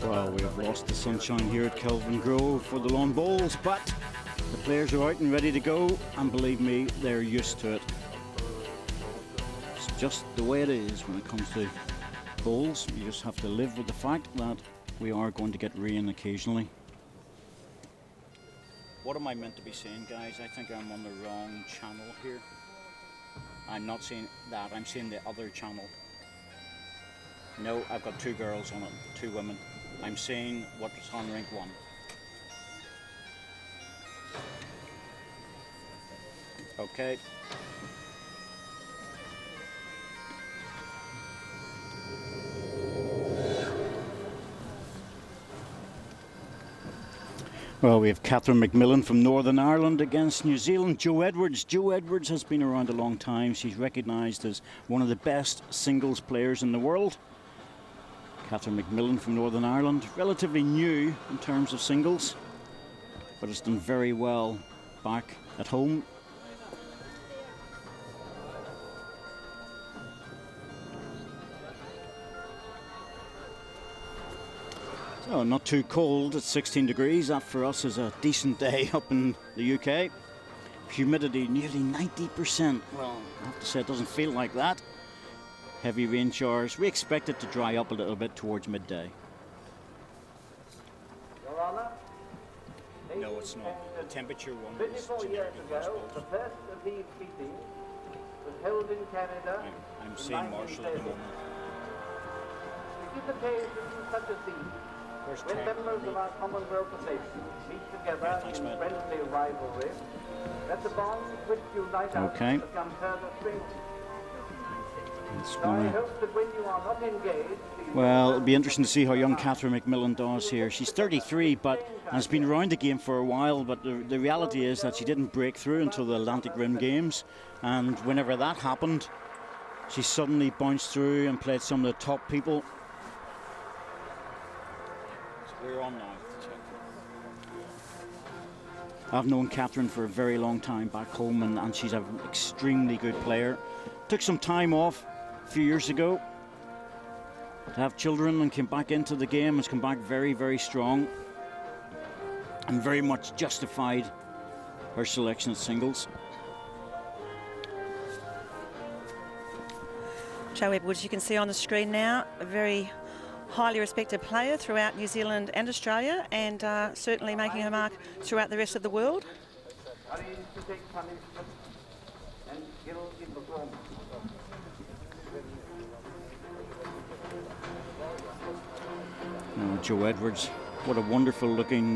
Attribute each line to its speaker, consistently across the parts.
Speaker 1: Well, we have lost the sunshine here at Kelvin Grove for the lawn bowls, but the players are out and ready to go, and believe me, they're used to it. It's just the way it is when it comes to bowls. You just have to live with the fact that we are going to get rain occasionally. What am I meant to be saying, guys? I think I'm on the wrong channel here. I'm not seeing that, I'm seeing the other channel. No, I've got two girls on it, two women. I'm seeing what was on rink 1. Okay. Well, we have Catherine McMillan from Northern Ireland against New Zealand, Jo Edwards. Jo Edwards has been around a long time. She's recognised as one of the best singles players in the world. Catherine McMillan from Northern Ireland, relatively new in terms of singles, but has done very well back at home. So not too cold at 16 degrees. That for us is a decent day up in the UK. Humidity nearly 90%. Well, I have to say it doesn't feel like that. Heavy rain showers. We expect it to dry up a little bit towards midday.
Speaker 2: Your Honour,
Speaker 1: no, it's not. The temperature one is
Speaker 2: 24 years ago, the first of these meetings was held in Canada.
Speaker 1: I'm seeing Marshall at the moment.
Speaker 2: It is occasions such as these, when members of our Commonwealth of Nations meet together in friendly rivalry, that the bonds which unite us become further strengthened.
Speaker 1: Well, it'll be interesting to see how young Catherine McMillan does here. She's 33 but has been around the game for a while, but the reality is that she didn't break through until the Atlantic Rim Games, and whenever that happened, she suddenly bounced through and played some of the top people. So we're on now. I've known Catherine for a very long time back home, and she's an extremely good player. Took some time off a few years ago to have children and came back into the game, has come back very, very strong and very much justified her selection at singles.
Speaker 3: Jo Edwards, you can see on the screen now, a very highly respected player throughout New Zealand and Australia, and certainly making her mark throughout the rest of the world.
Speaker 1: Oh, Jo Edwards, what a wonderful looking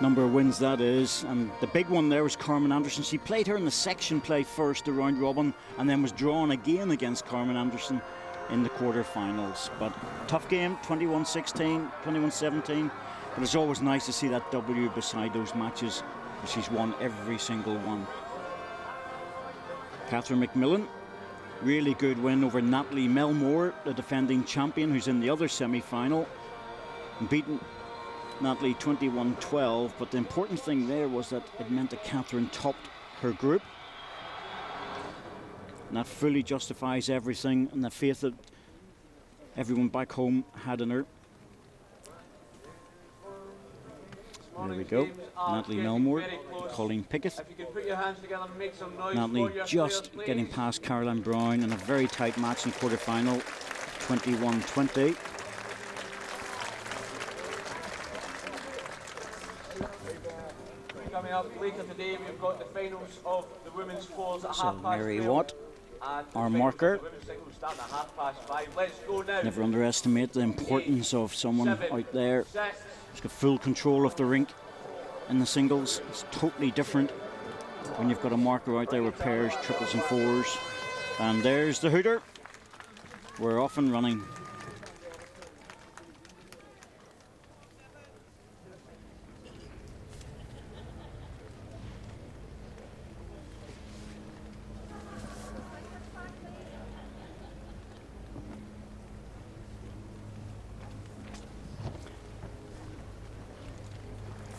Speaker 1: number of wins that is. And the big one there was Carmen Anderson. She played her in the section play first, the round robin, and then was drawn again against Carmen Anderson in the quarterfinals. But tough game, 21-16, 21-17. But it's always nice to see that W beside those matches. She's won every single one. Catherine McMillan, really good win over Natalie Melmore, the defending champion, who's in the other semi-final. Beaten Natalie 21-12, but the important thing there was that it meant that Catherine topped her group. And that fully justifies everything and the faith that everyone back home had in her. There we go. Natalie Melmore, Colleen Pickett. Natalie just getting past Caroline Brown in a very tight match in the quarterfinal, 21-20.
Speaker 4: Coming up later today, we've got the finals of the women's fours at
Speaker 1: So Mary Watt, our marker. Never underestimate the importance of someone out there who's got full control of the rink in the singles. It's totally different when you've got a marker out there with pairs, triples and fours. And there's the hooter. We're off and running.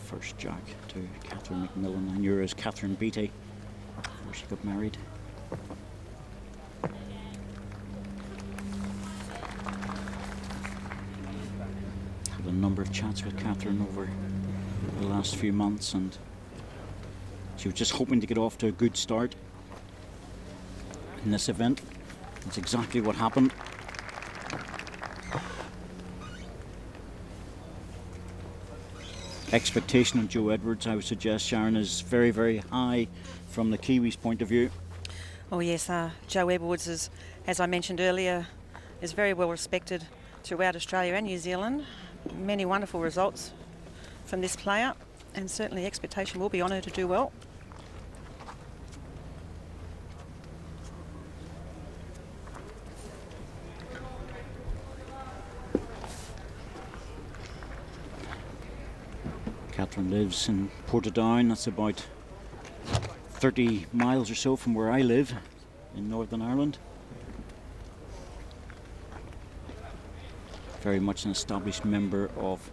Speaker 1: First jack to Catherine McMillan, and yours Catherine Beattie before she got married. Had a number of chats with Catherine over the last few months, and she was just hoping to get off to a good start in this event. That's exactly what happened. Expectation of Joe Edwards, I would suggest, Sharon, is very, very high from the Kiwis' point of view.
Speaker 3: Oh yes, Joe Edwards is, as I mentioned earlier, is very well respected throughout Australia and New Zealand. Many wonderful results from this player, and certainly expectation will be on her to do well.
Speaker 1: Catherine lives in Portadown. That's about 30 miles or so from where I live in Northern Ireland. Very much an established member of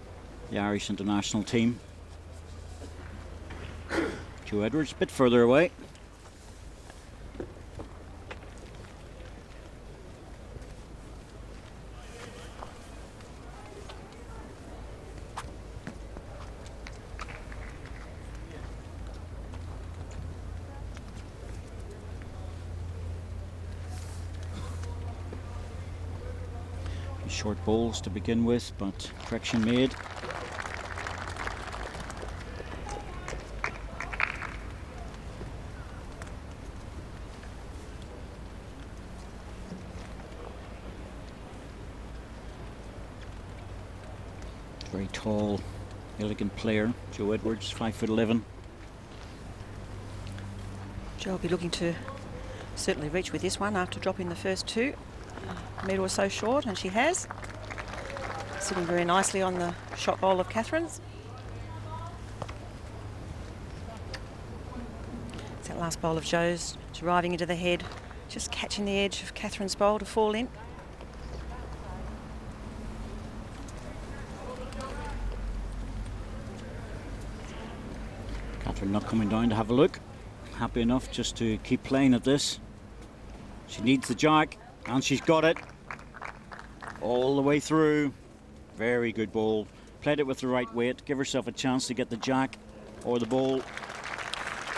Speaker 1: the Irish international team. Joe Edwards, a bit further away. Short bowls to begin with, but correction made. Very tall, elegant player, Joe Edwards, 5'11".
Speaker 3: Jo will be looking to certainly reach with this one after dropping the first two. A metre or so short, and she has. Sitting very nicely on the shot bowl of Catherine's. It's that last bowl of Joe's, driving into the head, just catching the edge of Catherine's bowl to fall in.
Speaker 1: Catherine not coming down to have a look. Happy enough just to keep playing at this. She needs the jack, and she's got it. All the way through. Very good bowl. Played it with the right weight. Give herself a chance to get the jack or the bowl.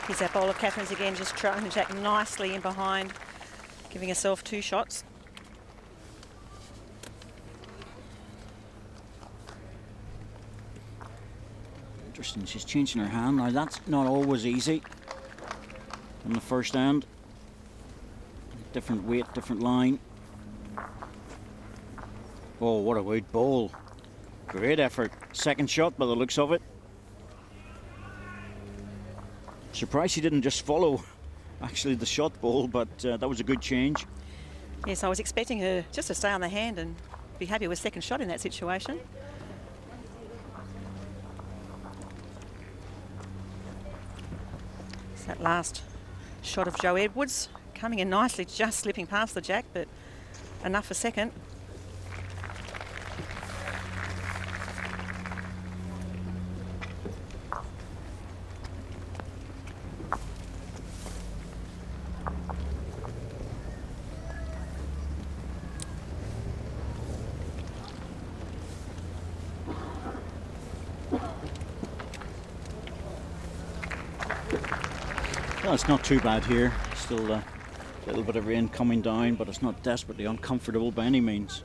Speaker 3: Here's that bowl of Catherine's again, just throwing the jack nicely in behind, giving herself two shots.
Speaker 1: Interesting, she's changing her hand. Now that's not always easy on the first end. Different weight, different line. Oh, what a good bowl. Great effort. Second shot by the looks of it. Surprised she didn't just follow actually the shot bowl, but that was a good change.
Speaker 3: Yes, I was expecting her just to stay on the hand and be happy with second shot in that situation. It's that last shot of Joe Edwards coming in nicely, just slipping past the jack, but enough for second.
Speaker 1: Well, it's not too bad here. Still a little bit of rain coming down, but it's not desperately uncomfortable by any means.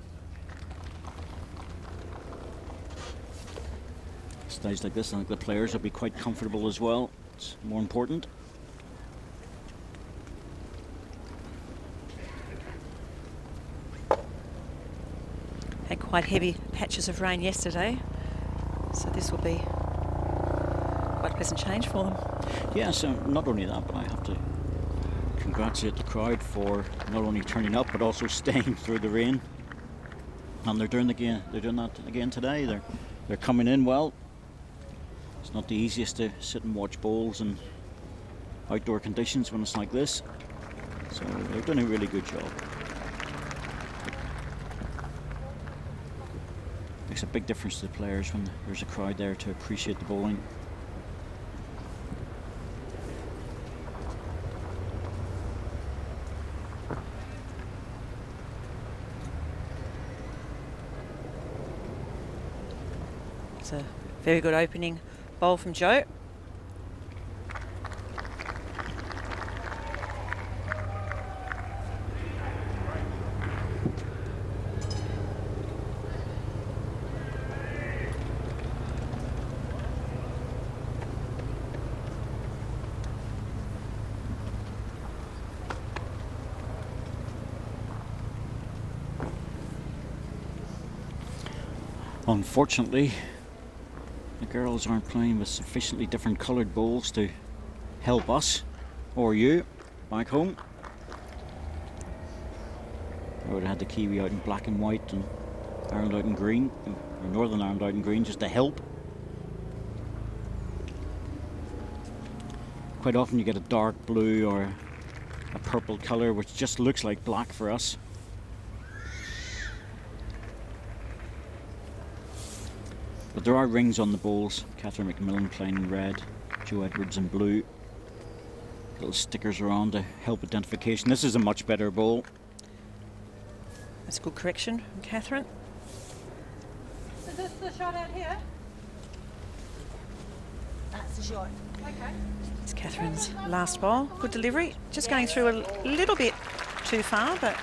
Speaker 1: Days like this, I think the players will be quite comfortable as well. It's more important.
Speaker 3: Had quite heavy patches of rain yesterday, so this will be quite a pleasant change for them.
Speaker 1: Yeah, so not only that, but I have to congratulate the crowd for not only turning up but also staying through the rain. And they're doing that again today. They're coming in well. It's not the easiest to sit and watch bowls in outdoor conditions when it's like this. So they're doing a really good job. Makes a big difference to the players when there's a crowd there to appreciate the bowling.
Speaker 3: It's a very good opening bowl from Jo.
Speaker 1: Unfortunately, the girls aren't playing with sufficiently different coloured bowls to help us or you back home. I would have had the Kiwi out in black and white and Ireland out in green, or Northern Ireland out in green, just to help. Quite often you get a dark blue or a purple colour which just looks like black for us. But there are rings on the bowls. Catherine McMillan playing in red, Jo Edwards in blue. Little stickers are on to help identification. This is a much better bowl.
Speaker 3: That's a good correction from Catherine.
Speaker 5: Is this the shot out here?
Speaker 6: That's the shot.
Speaker 5: Okay.
Speaker 3: It's Catherine's last bowl. Good delivery. Just going through a little bit too far, but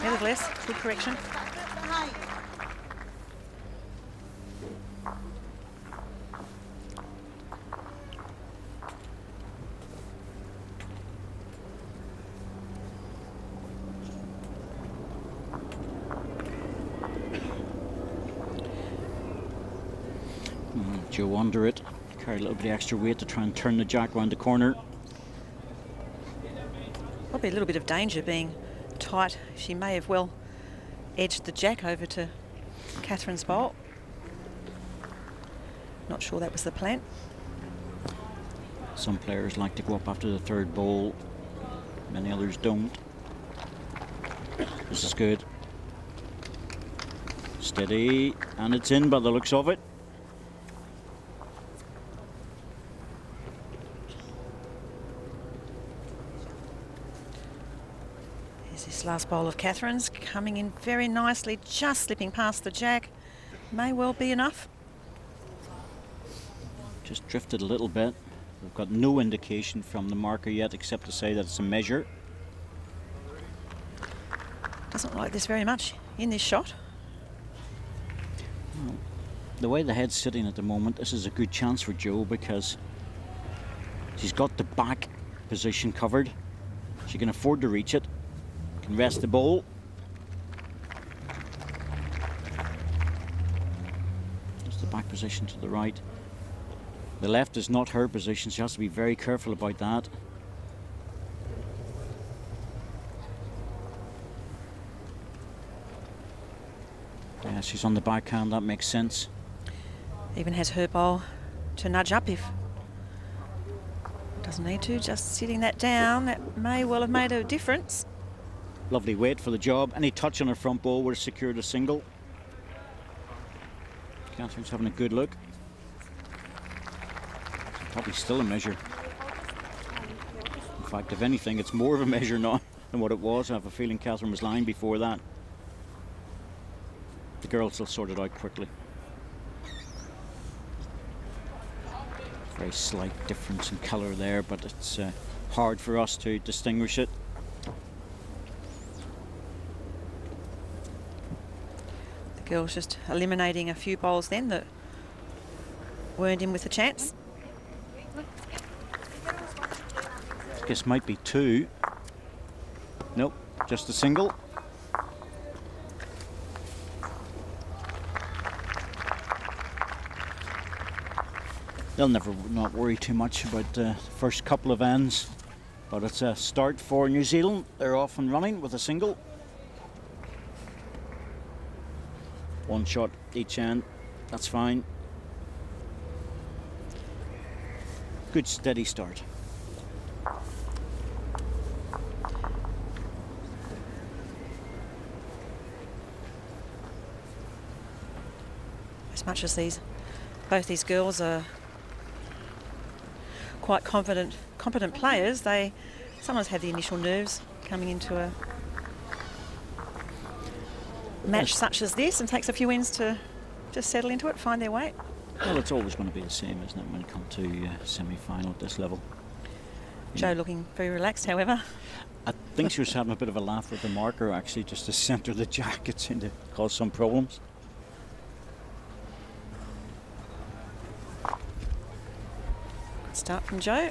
Speaker 3: nevertheless, good correction.
Speaker 6: Behind.
Speaker 1: Jo under it. Carry a little bit of extra weight to try and turn the jack round the corner.
Speaker 3: Probably a little bit of danger being tight. She may have well edged the jack over to Catherine's bowl. Not sure that was the plan.
Speaker 1: Some players like to go up after the third bowl. Many others don't. This is good. Steady, and it's in by the looks of it.
Speaker 3: This last bowl of Catherine's coming in very nicely, just slipping past the jack. May well be enough.
Speaker 1: Just drifted a little bit. We've got no indication from the marker yet except to say that it's a measure.
Speaker 3: Doesn't like this very much in this shot.
Speaker 1: Well, the way the head's sitting at the moment, this is a good chance for Jo because she's got the back position covered. She can afford to reach it. Can rest the bowl. Just the back position to the right. The left is not her position. She has to be very careful about that. Yeah, she's on the backhand. That makes sense.
Speaker 3: Even has her bowl to nudge up if doesn't need to. Just sitting that down, that may well have made a difference.
Speaker 1: Lovely weight for the job. Any touch on her front bowl would have secured a single. Catherine's having a good look. Probably still a measure. In fact, if anything, it's more of a measure now than what it was. I have a feeling Catherine was lying before that. The girls will sort it out quickly. Very slight difference in colour there, but it's hard for us to distinguish it.
Speaker 3: The girls just eliminating a few bowls then that weren't in with a chance.
Speaker 1: This might be two. Nope, just a single. They'll never not worry too much about the first couple of ends, but it's a start for New Zealand. They're off and running with a single. One shot each end, that's fine. Good steady start.
Speaker 3: As much as both these girls are quite competent players, they sometimes have the initial nerves coming into a match such as this, and takes a few wins to just settle into it, find their way.
Speaker 1: Well, it's always going to be the same, isn't it, when you come to semi-final at this level?
Speaker 3: Joe looking very relaxed, however.
Speaker 1: I think she was having a bit of a laugh with the marker, actually, just to centre the jack. It seemed to cause some problems.
Speaker 3: Good start from Joe.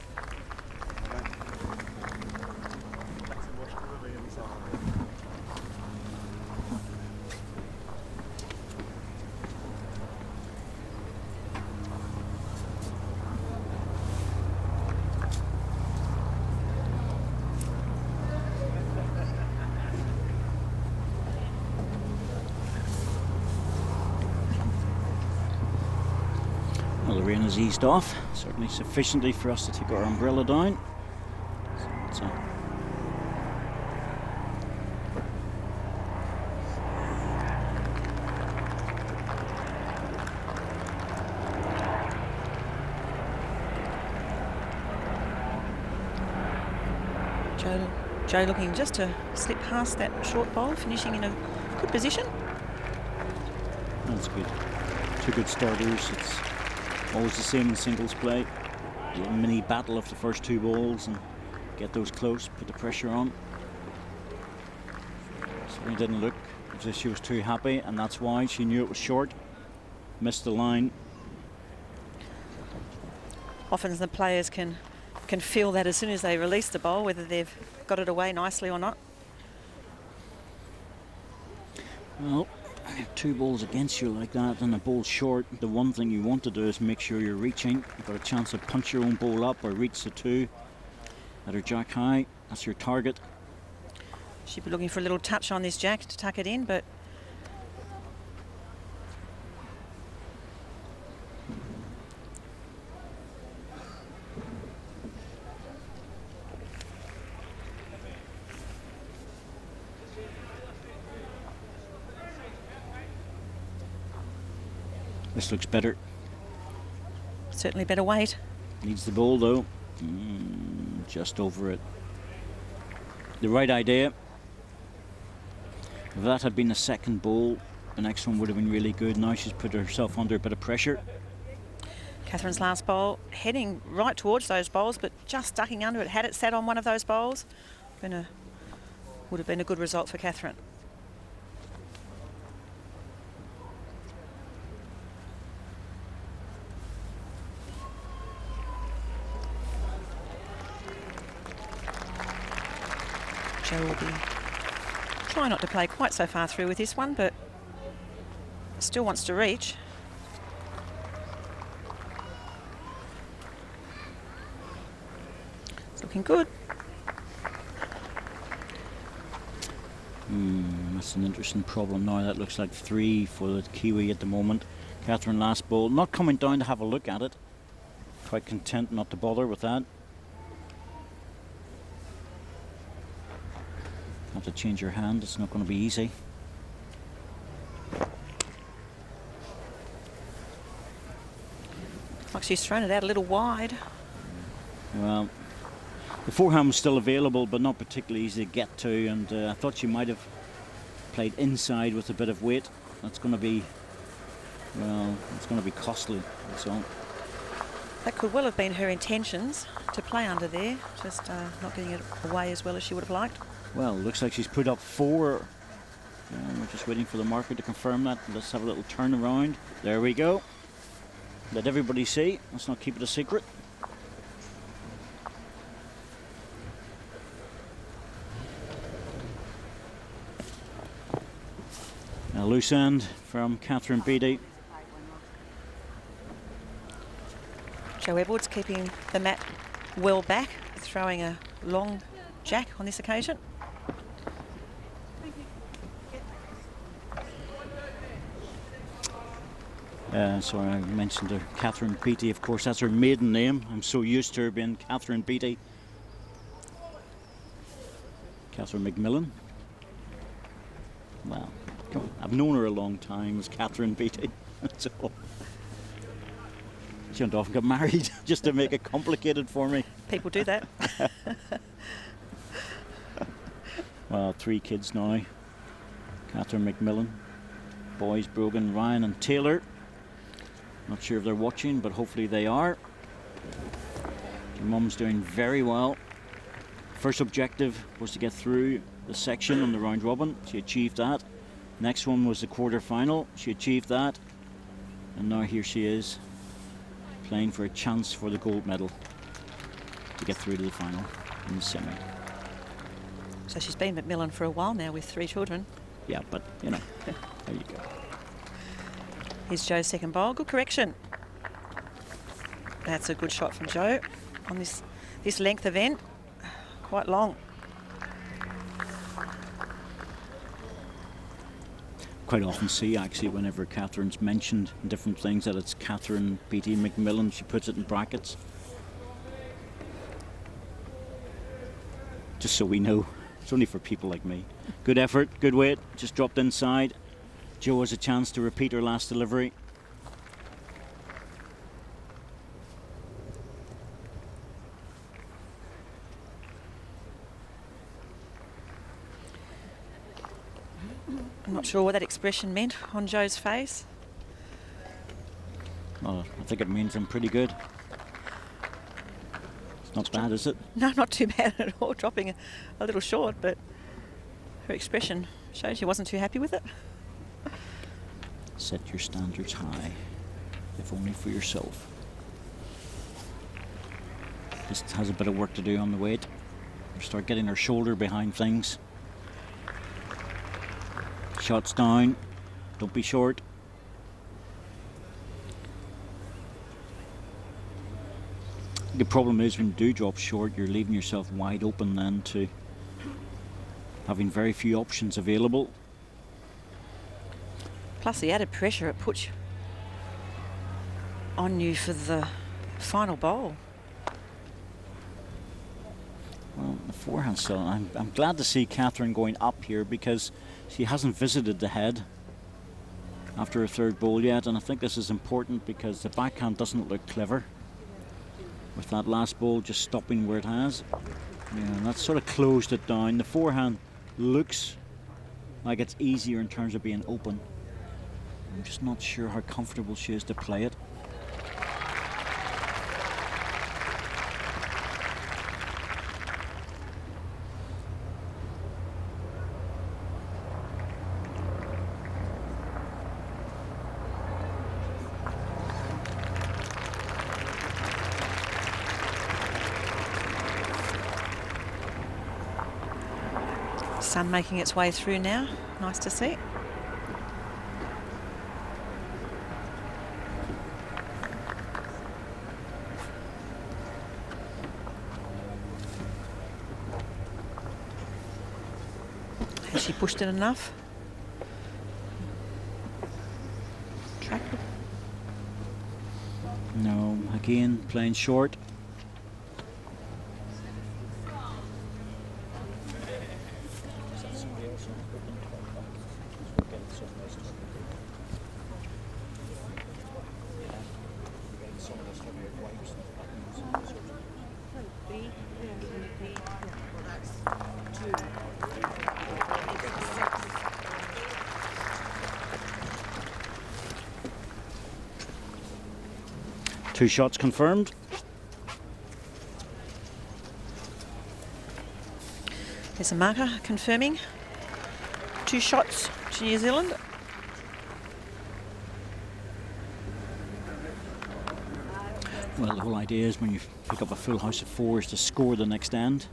Speaker 1: Well, the rain has eased off, certainly sufficiently for us to take our umbrella down. So
Speaker 3: Joe looking just to slip past that short bowl, finishing in a good position.
Speaker 1: that's good. Two good starters. It's always the same in singles play. A little mini battle of the first two balls and get those close, put the pressure on. Certainly didn't look as if she was too happy, and that's why she knew it was short. Missed the line.
Speaker 3: Often the players can feel that as soon as they release the bowl, whether they've got it away nicely or not.
Speaker 1: Well, two balls against you like that and a ball short, the one thing you want to do is make sure you're reaching. You've got a chance to punch your own ball up or reach the two at her jack high. That's your target.
Speaker 3: She'd be looking for a little touch on this jack to tuck it in, but
Speaker 1: this looks better.
Speaker 3: certainly better weight.
Speaker 1: Needs the ball though. Just over it. The right idea. If that had been the second ball, the next one would have been really good. Now she's put herself under a bit of pressure.
Speaker 3: Catherine's last bowl, heading right towards those bowls, but just ducking under it. Had it sat on one of those bowls, would have been a good result for Catherine. Joe will be trying not to play quite so far through with this one, but still wants to reach. It's looking good.
Speaker 1: That's an interesting problem now. That looks like 3 for the Kiwi at the moment. Catherine last ball, not coming down to have a look at it. Quite content not to bother with that. Have to change your hand, it's not going to be easy.
Speaker 3: Like she's thrown it out a little wide.
Speaker 1: Well, the forehand was still available, but not particularly easy to get to, and I thought she might have played inside with a bit of weight. That's going to be, well, it's going to be costly. That's all.
Speaker 3: That could well have been her intentions, to play under there, just not getting it away as well as she would have liked.
Speaker 1: Well, looks like she's put up 4. We're just waiting for the marker to confirm that. Let's have a little turn around. There we go. Let everybody see. Let's not keep it a secret. A loose end from Catherine Beattie.
Speaker 3: Joe Edwards keeping the mat well back, throwing a long jack on this occasion.
Speaker 1: Sorry, I mentioned her, Catherine Beattie. Of course, that's her maiden name. I'm so used to her being Catherine Beattie. Catherine McMillan. Well, come on. I've known her a long time as Catherine Beattie. So she went off and got married just to make it complicated for me.
Speaker 3: People do that.
Speaker 1: Well, 3 kids now. Catherine McMillan, boys Brogan, Ryan and Taylor. Not sure if they're watching, but hopefully they are. Your mum's doing very well. First objective was to get through the section on the round robin. She achieved that. Next one was the quarter final. She achieved that. And now here she is, playing for a chance for the gold medal to get through to the final in the semi.
Speaker 3: So she's been McMillan for a while now with 3 children.
Speaker 1: Yeah, but you know, there you go.
Speaker 3: Here's Joe's second bowl. Good correction. That's a good shot from Joe on this length event. Quite long.
Speaker 1: Quite often see actually whenever Catherine's mentioned in different things that it's Catherine P.T. McMillan, she puts it in brackets. Just so we know. It's only for people like me. Good effort, good weight, just dropped inside. Jo has a chance to repeat her last delivery.
Speaker 3: I'm not sure what that expression meant on Joe's face.
Speaker 1: Well, I think it means I'm pretty good. It's not bad, is it?
Speaker 3: No, not too bad at all, dropping a little short, but her expression shows she wasn't too happy with it.
Speaker 1: Set your standards high, if only for yourself. Just has a bit of work to do on the weight. Start getting her shoulder behind things. Shots down, don't be short. The problem is when you do drop short, you're leaving yourself wide open then to having very few options available.
Speaker 3: Plus the added pressure it puts on you for the final bowl.
Speaker 1: Well, the forehand still, I'm glad to see Catherine going up here because she hasn't visited the head after her third bowl yet, and I think this is important because the backhand doesn't look clever with that last bowl just stopping where it has. Yeah, and that sort of closed it down. The forehand looks like it's easier in terms of being open. I'm just not sure how comfortable she is to play it.
Speaker 3: Sun making its way through now. Nice to see. Has she pushed it enough? Track.
Speaker 1: No, again, playing short. Two shots confirmed.
Speaker 3: There's a marker confirming 2 shots to New Zealand.
Speaker 1: Well, the whole idea is when you pick up a full house of 4 is to score the next end.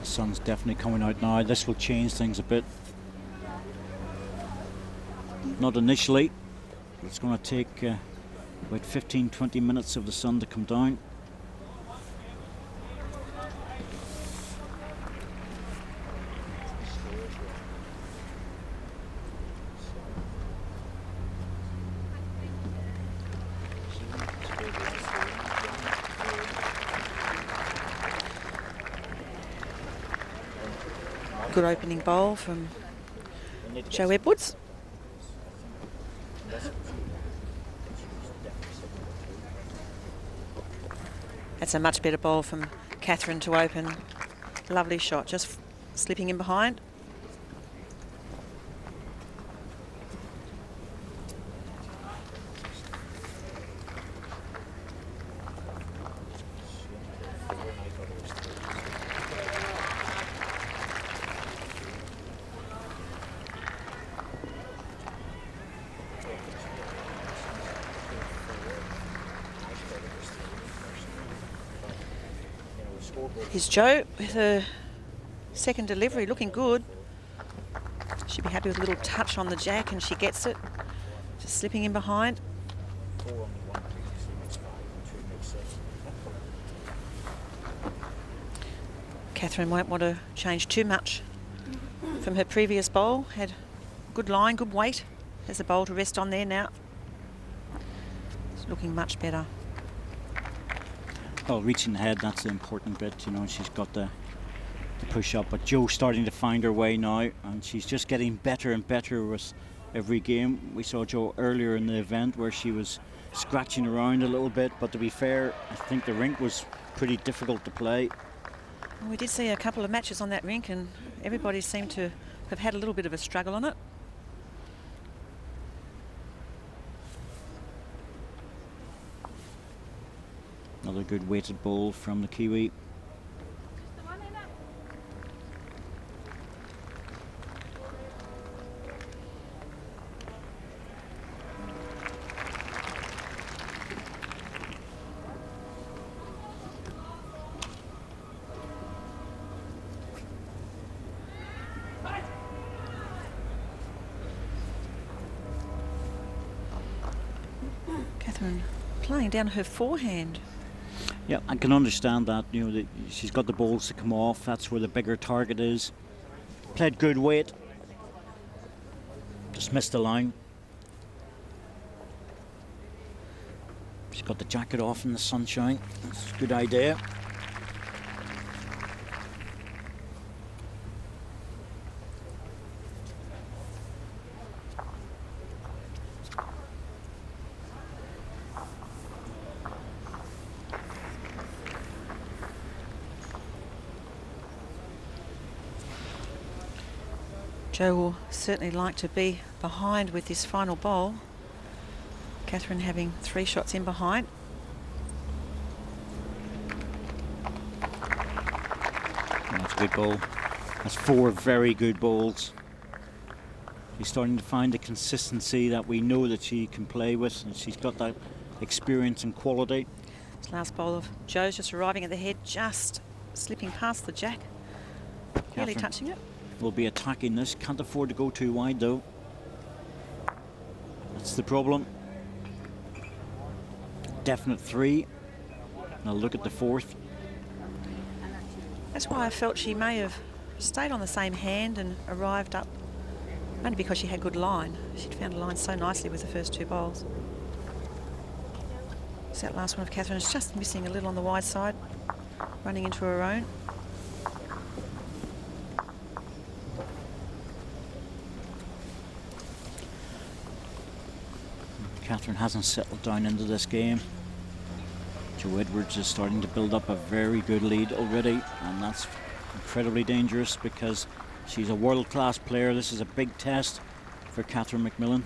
Speaker 1: The sun's definitely coming out now. This will change things a bit. Not initially. It's going to take about 15-20 minutes of the sun to come down.
Speaker 3: Good opening bowl from Joe Edwards. That's a much better bowl from Catherine to open. Lovely shot, just slipping in behind. Here's Joe with her second delivery, looking good. She'd be happy with a little touch on the jack, and she gets it. Just slipping in behind. Catherine won't want to change too much from her previous bowl. Had good line, good weight. There's a bowl to rest on there now. It's looking much better.
Speaker 1: Well, reaching ahead, that's the important bit, you know. She's got the push up, but Joe's starting to find her way now, and she's just getting better and better with every game. We saw Joe earlier in the event where she was scratching around a little bit, but to be fair, I think the rink was pretty difficult to play.
Speaker 3: Well, we did see a couple of matches on that rink, and everybody seemed to have had a little bit of a struggle on it.
Speaker 1: Another good weighted ball from the Kiwi.
Speaker 3: Catherine playing down her forehand.
Speaker 1: Yeah, I can understand that. You know, she's got the balls to come off. That's where the bigger target is. Played good weight. Just missed the line. She's got the jacket off in the sunshine. That's a good idea.
Speaker 3: Joe will certainly like to be behind with this final bowl. Catherine having 3 shots in behind.
Speaker 1: That's a good ball. That's 4 very good balls. She's starting to find the consistency that we know that she can play with, and she's got that experience and quality.
Speaker 3: This last bowl of Joe's just arriving at the head, just slipping past the jack. Barely
Speaker 1: Catherine
Speaker 3: touching it.
Speaker 1: will be attacking this. Can't afford to go too wide though. That's the problem. Definite 3. Now look at the 4th.
Speaker 3: That's why I felt she may have stayed on the same hand and arrived up, only because she had good line. She'd found a line so nicely with the first 2 bowls. So that last one of Catherine is just missing a little on the wide side, running into her own.
Speaker 1: Catherine hasn't settled down into this game. Joe Edwards is starting to build up a very good lead already, and that's incredibly dangerous because she's a world-class player. This is a big test for Catherine McMillan.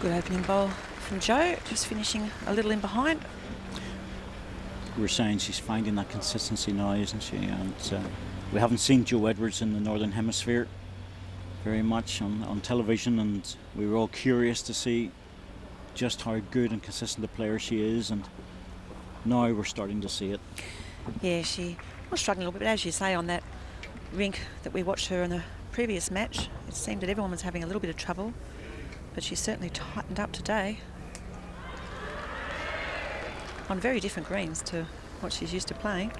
Speaker 3: Good opening bowl from Joe, just finishing a little in behind.
Speaker 1: We're saying she's finding that consistency now, isn't she? And we haven't seen Joe Edwards in the Northern Hemisphere very much on television, and we were all curious to see just how good and consistent a player she is, and now we're starting to see it.
Speaker 3: Yeah, she was struggling a little bit, but as you say, on that rink that we watched her in the previous match, it seemed that everyone was having a little bit of trouble, but she's certainly tightened up today. On very different greens to what she's used to playing.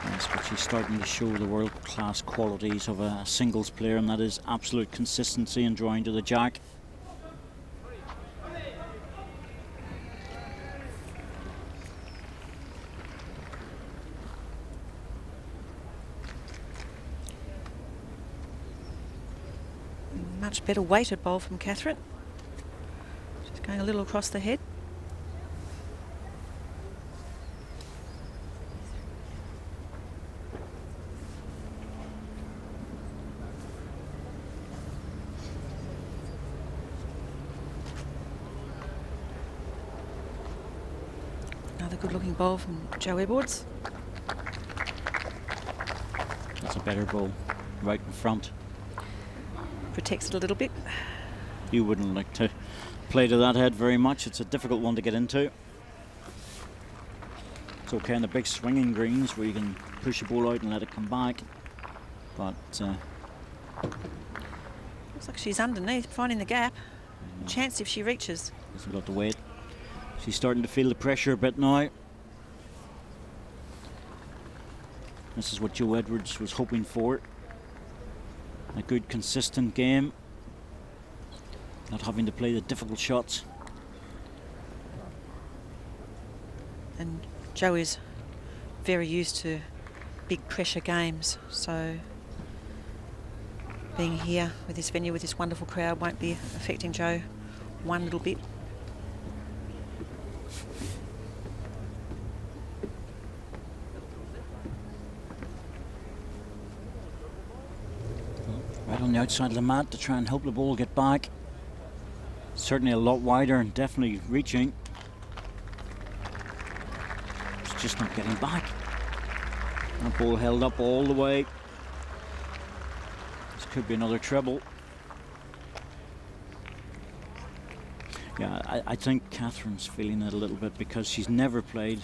Speaker 1: Yes, but she's starting to show the world-class qualities of a singles player, and that is absolute consistency in drawing to the jack.
Speaker 3: Much better weighted bowl from Catherine. She's going a little across the head. Another good looking bowl from Jo Edwards.
Speaker 1: That's a better bowl, right in front.
Speaker 3: Protects it a little bit.
Speaker 1: You wouldn't like to play to that head very much. It's a difficult one to get into. It's okay in the big swinging greens where you can push the ball out and let it come back. But
Speaker 3: looks like she's underneath, finding the gap. Chance if she reaches.
Speaker 1: hasn't got the weight. She's starting to feel the pressure a bit now. This is what Jo Edwards was hoping for. A good consistent game. Not having to play the difficult shots.
Speaker 3: And Jo is very used to big pressure games, so being here with this venue, with this wonderful crowd, won't be affecting Jo one little bit.
Speaker 1: Right on the outside of the mat to try and help the ball get back. Certainly a lot wider and definitely reaching. It's just not getting back. That ball held up all the way. This could be another treble. Yeah, I think Catherine's feeling it a little bit because she's never played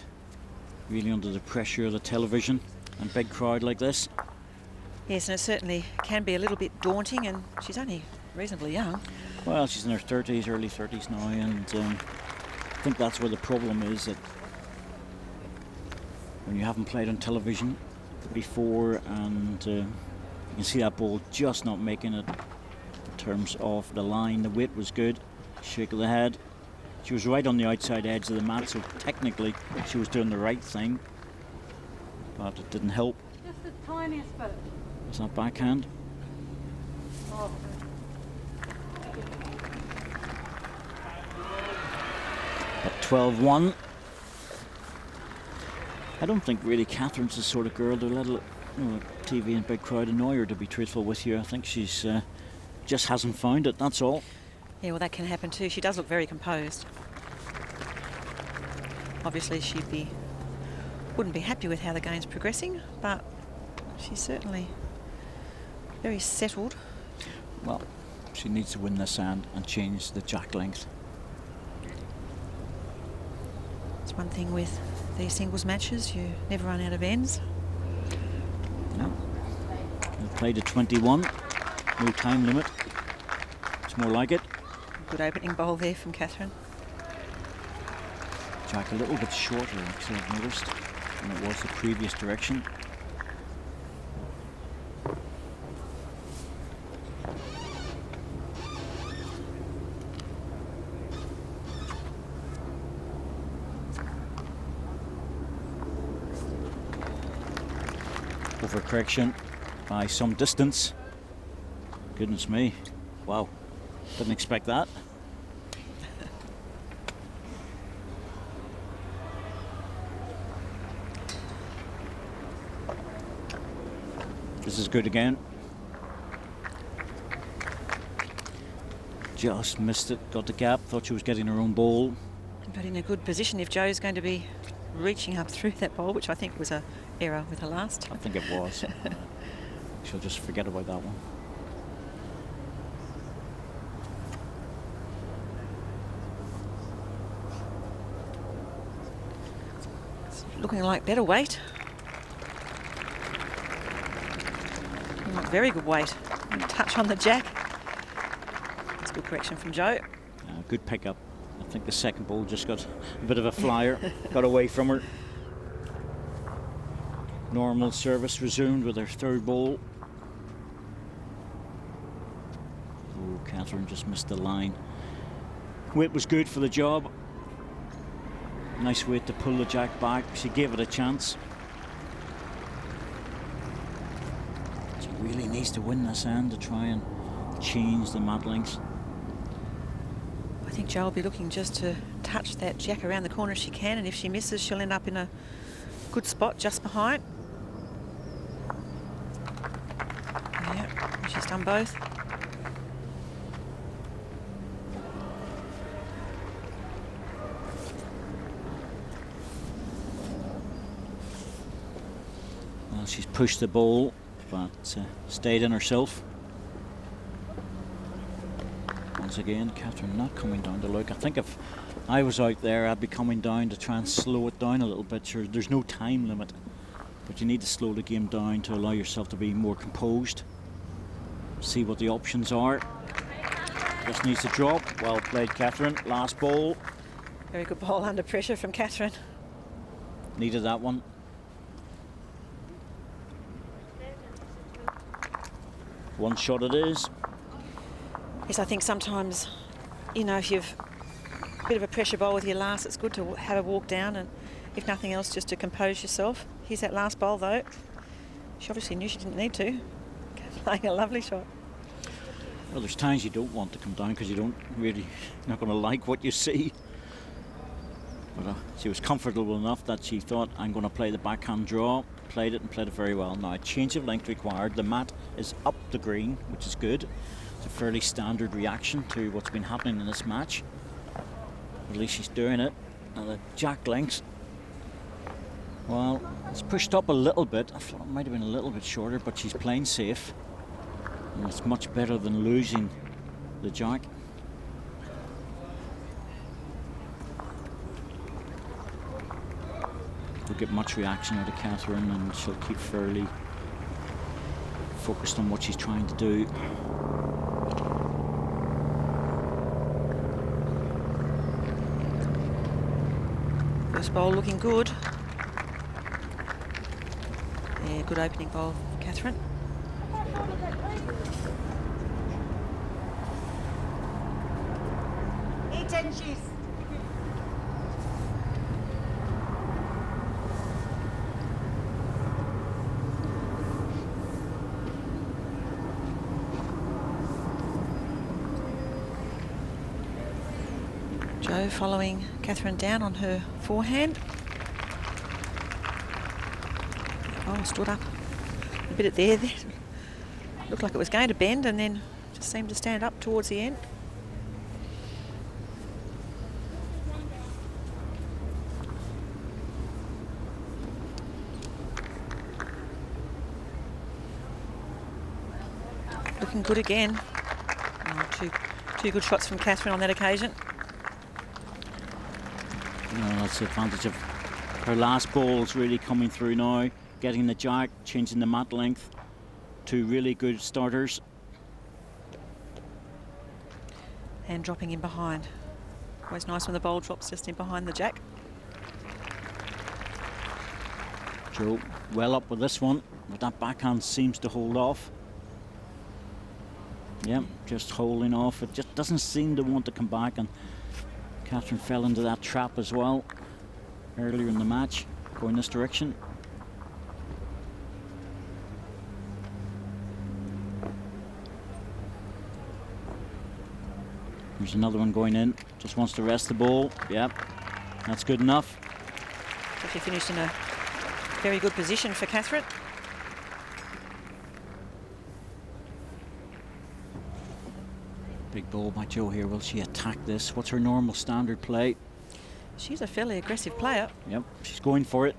Speaker 1: really under the pressure of the television and big crowd like this.
Speaker 3: Yes, and it certainly can be a little bit daunting, and she's only reasonably young.
Speaker 1: Well, she's in her 30s, early 30s now, and I think that's where the problem is, that when you haven't played on television before, and you can see that ball just not making it in terms of the line. The weight was good. Shake of the head. She was right on the outside edge of the mat, so technically she was doing the right thing, but it didn't help.
Speaker 5: Just the tiniest bit.
Speaker 1: It's not backhand.
Speaker 5: Oh.
Speaker 1: But 12-1. I don't think really Catherine's the sort of girl to let TV and big crowd annoy her, to be truthful with you. I think she's just hasn't found it, that's all.
Speaker 3: Yeah, well, that can happen too. She does look very composed. Obviously, wouldn't be happy with how the game's progressing, but she's certainly very settled.
Speaker 1: Well, she needs to win this hand and change the jack length.
Speaker 3: It's one thing with these singles matches, you never run out of ends.
Speaker 1: No. We've played at 21. No time limit. It's more like it.
Speaker 3: Good opening bowl there from Catherine.
Speaker 1: Jack a little bit shorter, actually, I've noticed, than it was the previous direction. Overcorrection by some distance. Goodness me. Wow. Didn't expect that. This is good again. Just missed it, got the gap, thought she was getting her own ball.
Speaker 3: But in a good position if Jo's going to be reaching up through that bowl, which I think was an error with her last.
Speaker 1: I think it was. She'll just forget about that one.
Speaker 3: Looking like better weight. Very good weight. Touch on the jack. That's good correction from Joe.
Speaker 1: Good pickup. I think the second ball just got a bit of a flyer, got away from her. Normal service resumed with her third ball. Oh, Catherine just missed the line. Weight was good for the job. Nice weight to pull the jack back. She gave it a chance. She really needs to win this end to try and change the mat length.
Speaker 3: I think Jo will be looking just to touch that jack around the corner if she can, and if she misses, she'll end up in a good spot just behind. Yeah, she's done both.
Speaker 1: Well, she's pushed the ball, but stayed in herself. Once again, Catherine not coming down to look. I think if I was out there, I'd be coming down to try and slow it down a little bit. Sure, there's no time limit, but you need to slow the game down to allow yourself to be more composed. See what the options are. Just needs to drop. Well played, Catherine. Last ball.
Speaker 3: Very good ball under pressure from Catherine.
Speaker 1: Needed that one. One shot it is.
Speaker 3: Yes, I think sometimes, you know, if you've a bit of a pressure bowl with your last, it's good to have a walk down, and if nothing else, just to compose yourself. Here's that last bowl, though. She obviously knew she didn't need to. Playing a lovely shot.
Speaker 1: Well, there's times you don't want to come down because you don't really, not going to like what you see. But she was comfortable enough that she thought, I'm going to play the backhand draw. Played it and played it very well. Now, a change of length required. The mat is up the green, which is good. It's a fairly standard reaction to what's been happening in this match. At least she's doing it. And the jack length, well, it's pushed up a little bit. I thought it might have been a little bit shorter, but she's playing safe. And it's much better than losing the jack. We'll get much reaction out of Catherine, and she'll keep fairly focused on what she's trying to do.
Speaker 3: First bowl looking good. Yeah, good opening bowl, Catherine.
Speaker 6: Eight inches.
Speaker 3: Jo following Catherine down on her forehand. Oh, stood up a bit at there. Looked like it was going to bend and then just seemed to stand up towards the end. Looking good again. Oh, two good shots from Catherine on that occasion.
Speaker 1: That's the advantage of her last balls really coming through now, getting the jack, changing the mat length. Two really good starters.
Speaker 3: And dropping in behind. Always nice when the bowl drops just in behind the jack.
Speaker 1: Jo well up with this one, but that backhand seems to hold off. Yep, just holding off. It just doesn't seem to want to come back, and Catherine fell into that trap as well earlier in the match, going this direction. There's another one going in. Just wants to rest the ball. Yep, that's good enough.
Speaker 3: So she finished in a very good position for Catherine.
Speaker 1: Big ball by Jo here. Will she attack this? What's her normal standard play?
Speaker 3: She's a fairly aggressive player.
Speaker 1: Yep, she's going for it.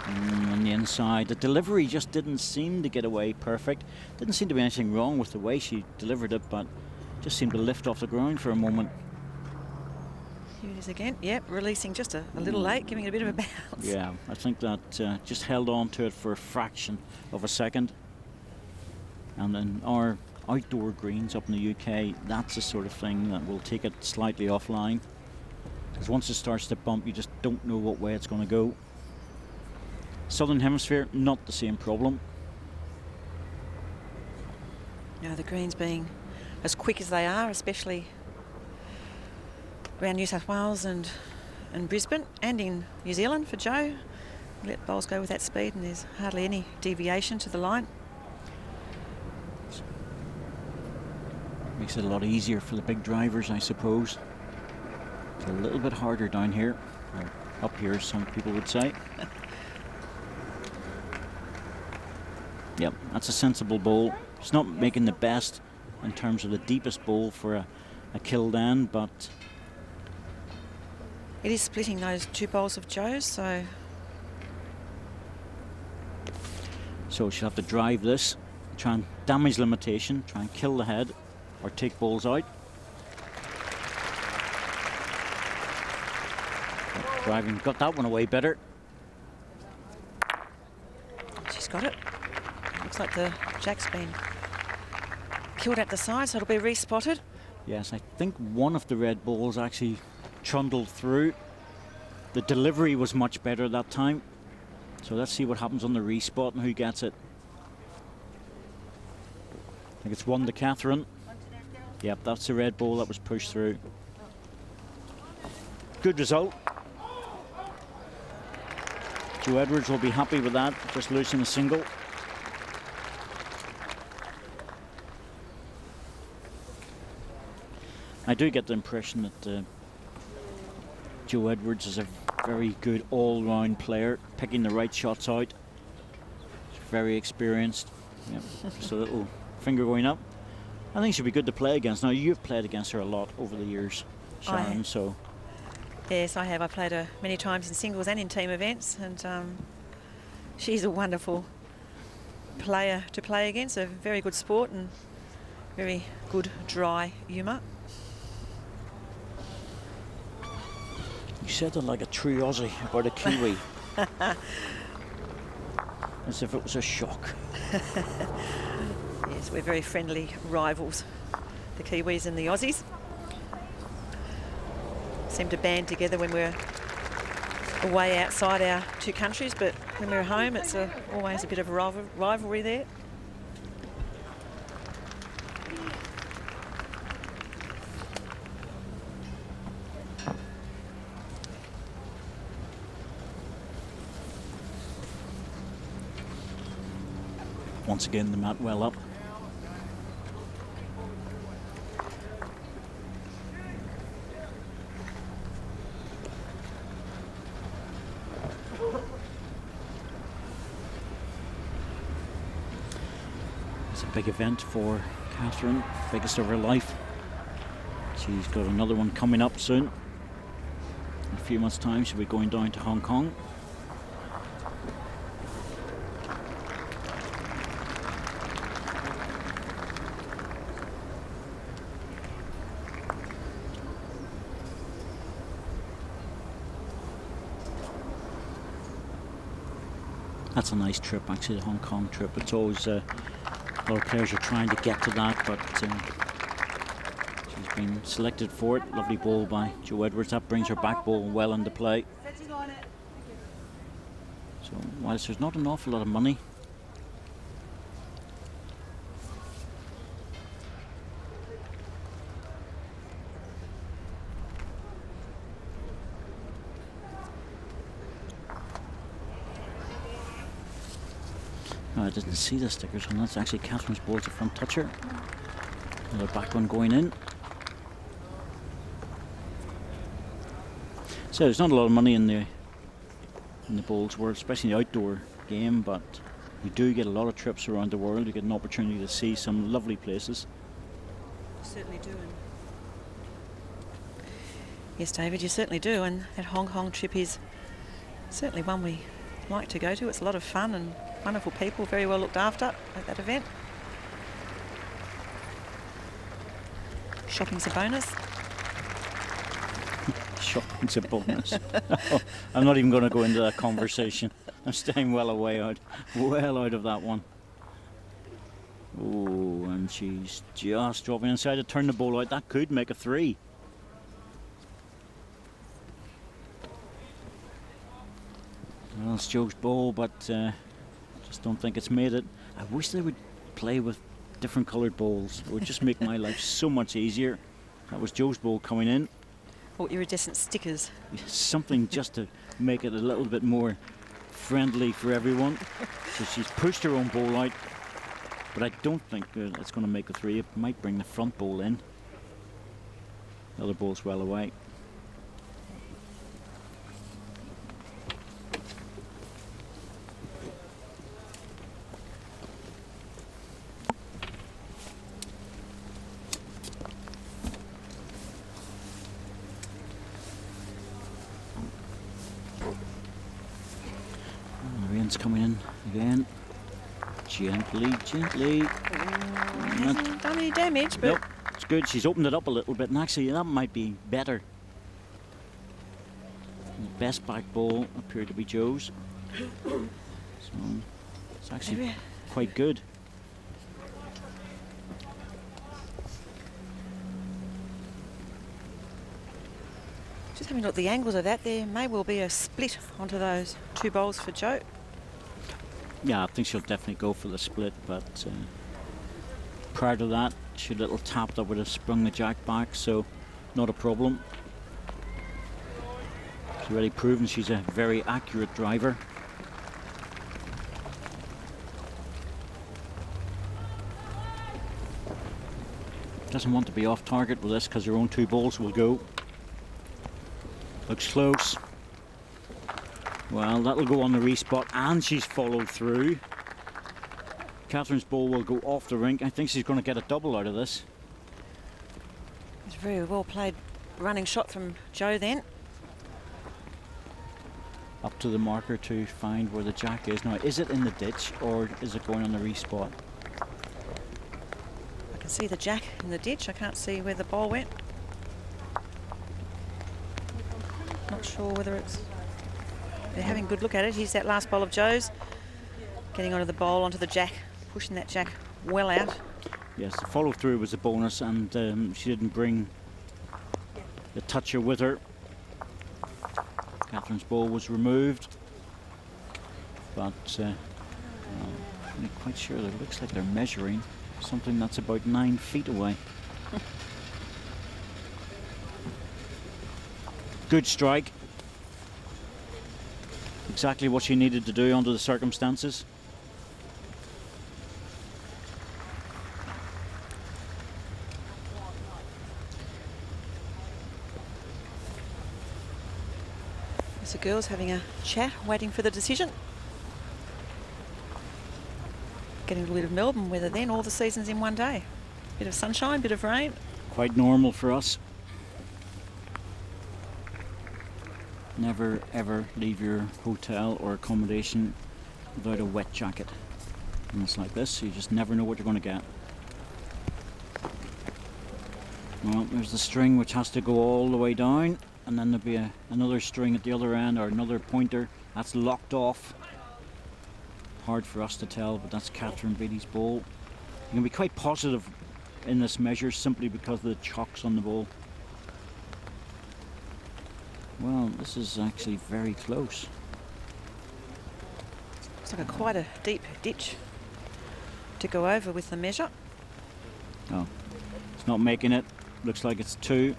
Speaker 1: On the inside, the delivery just didn't seem to get away perfect. Didn't seem to be anything wrong with the way she delivered it, but just seemed to lift off the ground for a moment.
Speaker 3: Here it is again. Yep, releasing just a little late, giving it a bit of a bounce.
Speaker 1: Yeah, I think that just held on to it for a fraction of a second. And in our outdoor greens up in the UK, that's the sort of thing that will take it slightly offline. Because once it starts to bump, you just don't know what way it's going to go. Southern Hemisphere, not the same problem.
Speaker 3: Now the greens being as quick as they are, especially around New South Wales and Brisbane and in New Zealand for Joe. Let bowls go with that speed and there's hardly any deviation to the line.
Speaker 1: Makes it a lot easier for the big drivers, I suppose. It's a little bit harder down here, or up here, some people would say. Yep, that's a sensible bowl. It's not making the best in terms of the deepest bowl for a Kildare, but
Speaker 3: it is splitting those two bowls of Joe's, so
Speaker 1: she'll have to drive this, try and damage limitation, try and kill the head, or take balls out. But driving, got that one away better.
Speaker 3: She's got it. Looks like the jack's been killed at the side, so it'll be respotted.
Speaker 1: Yes, I think one of the red balls actually trundled through. The delivery was much better that time. So let's see what happens on the respot and who gets it. I think it's 1 to Catherine. Yep, that's the red ball that was pushed through. Good result. Joe Edwards will be happy with that, just losing a single. I do get the impression that Joe Edwards is a very good all-round player, picking the right shots out. He's very experienced. Yep, just a little finger going up. I think she'll be good to play against. Now, you've played against her a lot over the years, Sharon, so...
Speaker 3: Yes, I have. I played her many times in singles and in team events, and she's a wonderful player to play against, a very good sport and very good dry humour.
Speaker 1: You said it like a true Aussie about a Kiwi. As if it was a shock.
Speaker 3: Yes, we're very friendly rivals, the Kiwis and the Aussies. Seem to band together when we're away outside our two countries, but when we're home, it's always a bit of a rivalry there.
Speaker 1: Once again, the mat well up. It's a big event for Catherine, biggest of her life. She's got another one coming up soon. In a few months' time, she'll be going down to Hong Kong. That's a nice trip, actually, the Hong Kong trip. It's always a lot of players are trying to get to that, but she's been selected for it. Lovely ball by Joe Edwards. That brings her back ball well into play. So whilst there's not an awful lot of money, I didn't see the stickers on. That's actually Catherine's ball to front toucher. Another back one going in. So there's not a lot of money in the bowls world, especially in the outdoor game, but you do get a lot of trips around the world. You get an opportunity to see some lovely places.
Speaker 3: Certainly do. Yes, David, you certainly do, and that Hong Kong trip is certainly one we like to go to. It's a lot of fun and wonderful people, very well looked after at that event. Shopping's a bonus.
Speaker 1: shot into bonus. I'm not even going to go into that conversation. I'm staying well out of that one. Oh, and she's just dropping inside to turn the ball out. That could make a 3. Well, it's Joe's ball, but just don't think it's made it. I wish they would play with different coloured balls. It would just make my life so much easier. That was Joe's ball coming in.
Speaker 3: Or iridescent stickers.
Speaker 1: Something just to make it a little bit more friendly for everyone. So she's pushed her own ball out, but I don't think it's going to make a 3. It might bring the front ball in. The other ball's well away. Coming in again, gently.
Speaker 3: Hasn't done any damage, but
Speaker 1: nope, it's good. She's opened it up a little bit, and actually that might be better. The best back ball appeared to be Joe's, so it's actually quite good.
Speaker 3: Just having a look at the angles of that, there may well be a split onto those 2 bowls for Joe.
Speaker 1: Yeah, I think she'll definitely go for the split, but prior to that, she had a little tap that would have sprung the jack back, so not a problem. She's already proven she's a very accurate driver. Doesn't want to be off target with this because her own 2 balls will go. Looks close. Well, that'll go on the respot, and she's followed through. Catherine's ball will go off the rink. I think she's going to get a double out of this.
Speaker 3: It's a very well played running shot from Joe then.
Speaker 1: Up to the marker to find where the jack is. Now, is it in the ditch or is it going on the respot?
Speaker 3: I can see the jack in the ditch. I can't see where the ball went. Not sure whether it's... They're having a good look at it. Here's that last bowl of Joe's. Getting onto the bowl, onto the jack, pushing that jack well out.
Speaker 1: Yes, the follow through was a bonus, and she didn't bring the toucher with her. Catherine's ball was removed, but I'm not quite sure. It looks like they're measuring something that's about 9 feet away. Good strike. Exactly what she needed to do under the circumstances.
Speaker 3: So the girls having a chat, waiting for the decision. Getting a little bit of Melbourne weather then, all the seasons in one day. Bit of sunshine, bit of rain.
Speaker 1: Quite normal for us. Never ever leave your hotel or accommodation without a wet jacket. And it's like this, you just never know what you're going to get. Well, there's the string which has to go all the way down, and then there'll be another string at the other end, or another pointer that's locked off. Hard for us to tell, but that's Catherine Beatty's ball. You can be quite positive in this measure simply because of the chocks on the ball. Well, this is actually very close.
Speaker 3: It's like quite a deep ditch to go over with the measure.
Speaker 1: Oh, it's not making it. Looks like it's 2.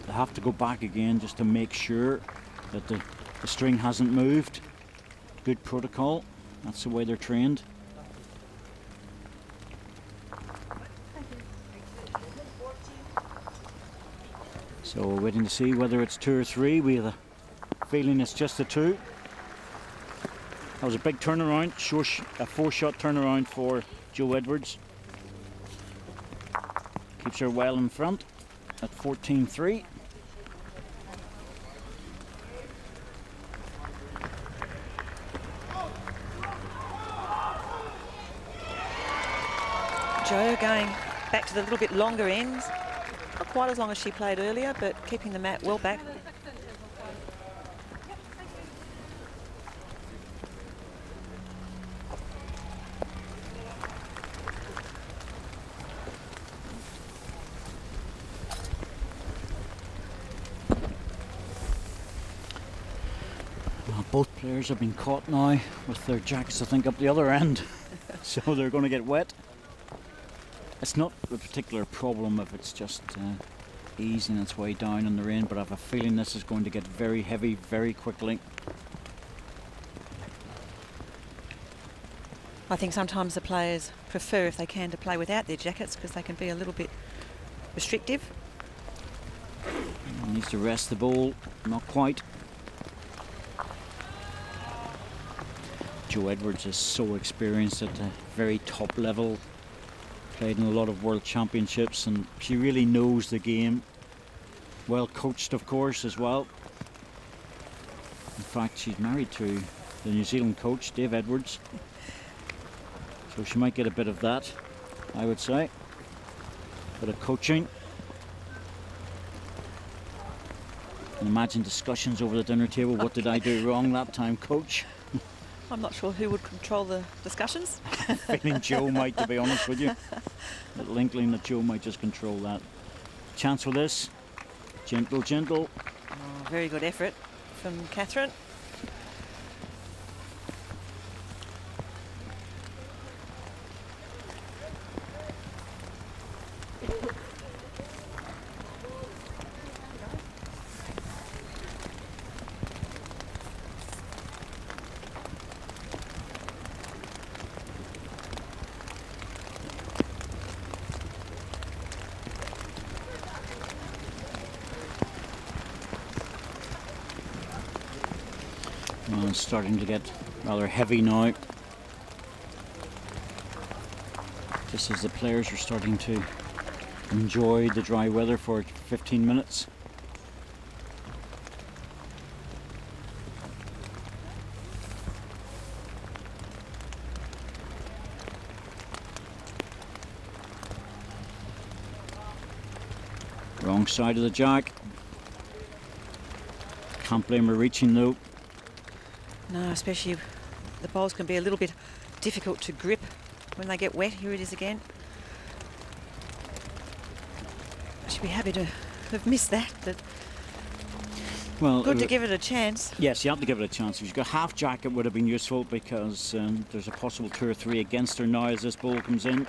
Speaker 1: They have to go back again just to make sure that the string hasn't moved. Good protocol. That's the way they're trained. So we're waiting to see whether it's 2 or 3. We have a feeling it's just a 2. That was a big turnaround, a 4-shot turnaround for Joe Edwards. Keeps her well in front at 14-3.
Speaker 3: Joe going back to the little bit longer ends. Not quite as long as she played earlier, but keeping the mat well back.
Speaker 1: Players have been caught now with their jacks, I think, up the other end, so they're going to get wet. It's not a particular problem if it's just easing its way down in the rain, but I have a feeling this is going to get very heavy very quickly.
Speaker 3: I think sometimes the players prefer, if they can, to play without their jackets because they can be a little bit restrictive.
Speaker 1: Needs to rest the ball, not quite. Jo Edwards is so experienced at the very top level, played in a lot of world championships, and she really knows the game. Well coached, of course, as well. In fact, she's married to the New Zealand coach, Dave Edwards. So she might get a bit of that, I would say. Bit of coaching. And imagine discussions over the dinner table. What did I do wrong that time, coach?
Speaker 3: I'm not sure who would control the discussions.
Speaker 1: Feeling Jo might, to be honest with you. Little inkling that Jo might just control that. Chance for this. Gentle, gentle.
Speaker 3: Oh, very good effort from Catherine.
Speaker 1: Well, it's starting to get rather heavy now. Just as the players are starting to enjoy the dry weather for 15 minutes. Wrong side of the jack. Can't blame her reaching though.
Speaker 3: No, especially the bowls can be a little bit difficult to grip when they get wet. Here it is again. I should be happy to have missed that, but
Speaker 1: Well,
Speaker 3: good to give it a chance.
Speaker 1: yes, you have to give it a chance. If you've got half jack, it would have been useful because there's a possible 2 or 3 against her now as this ball comes in.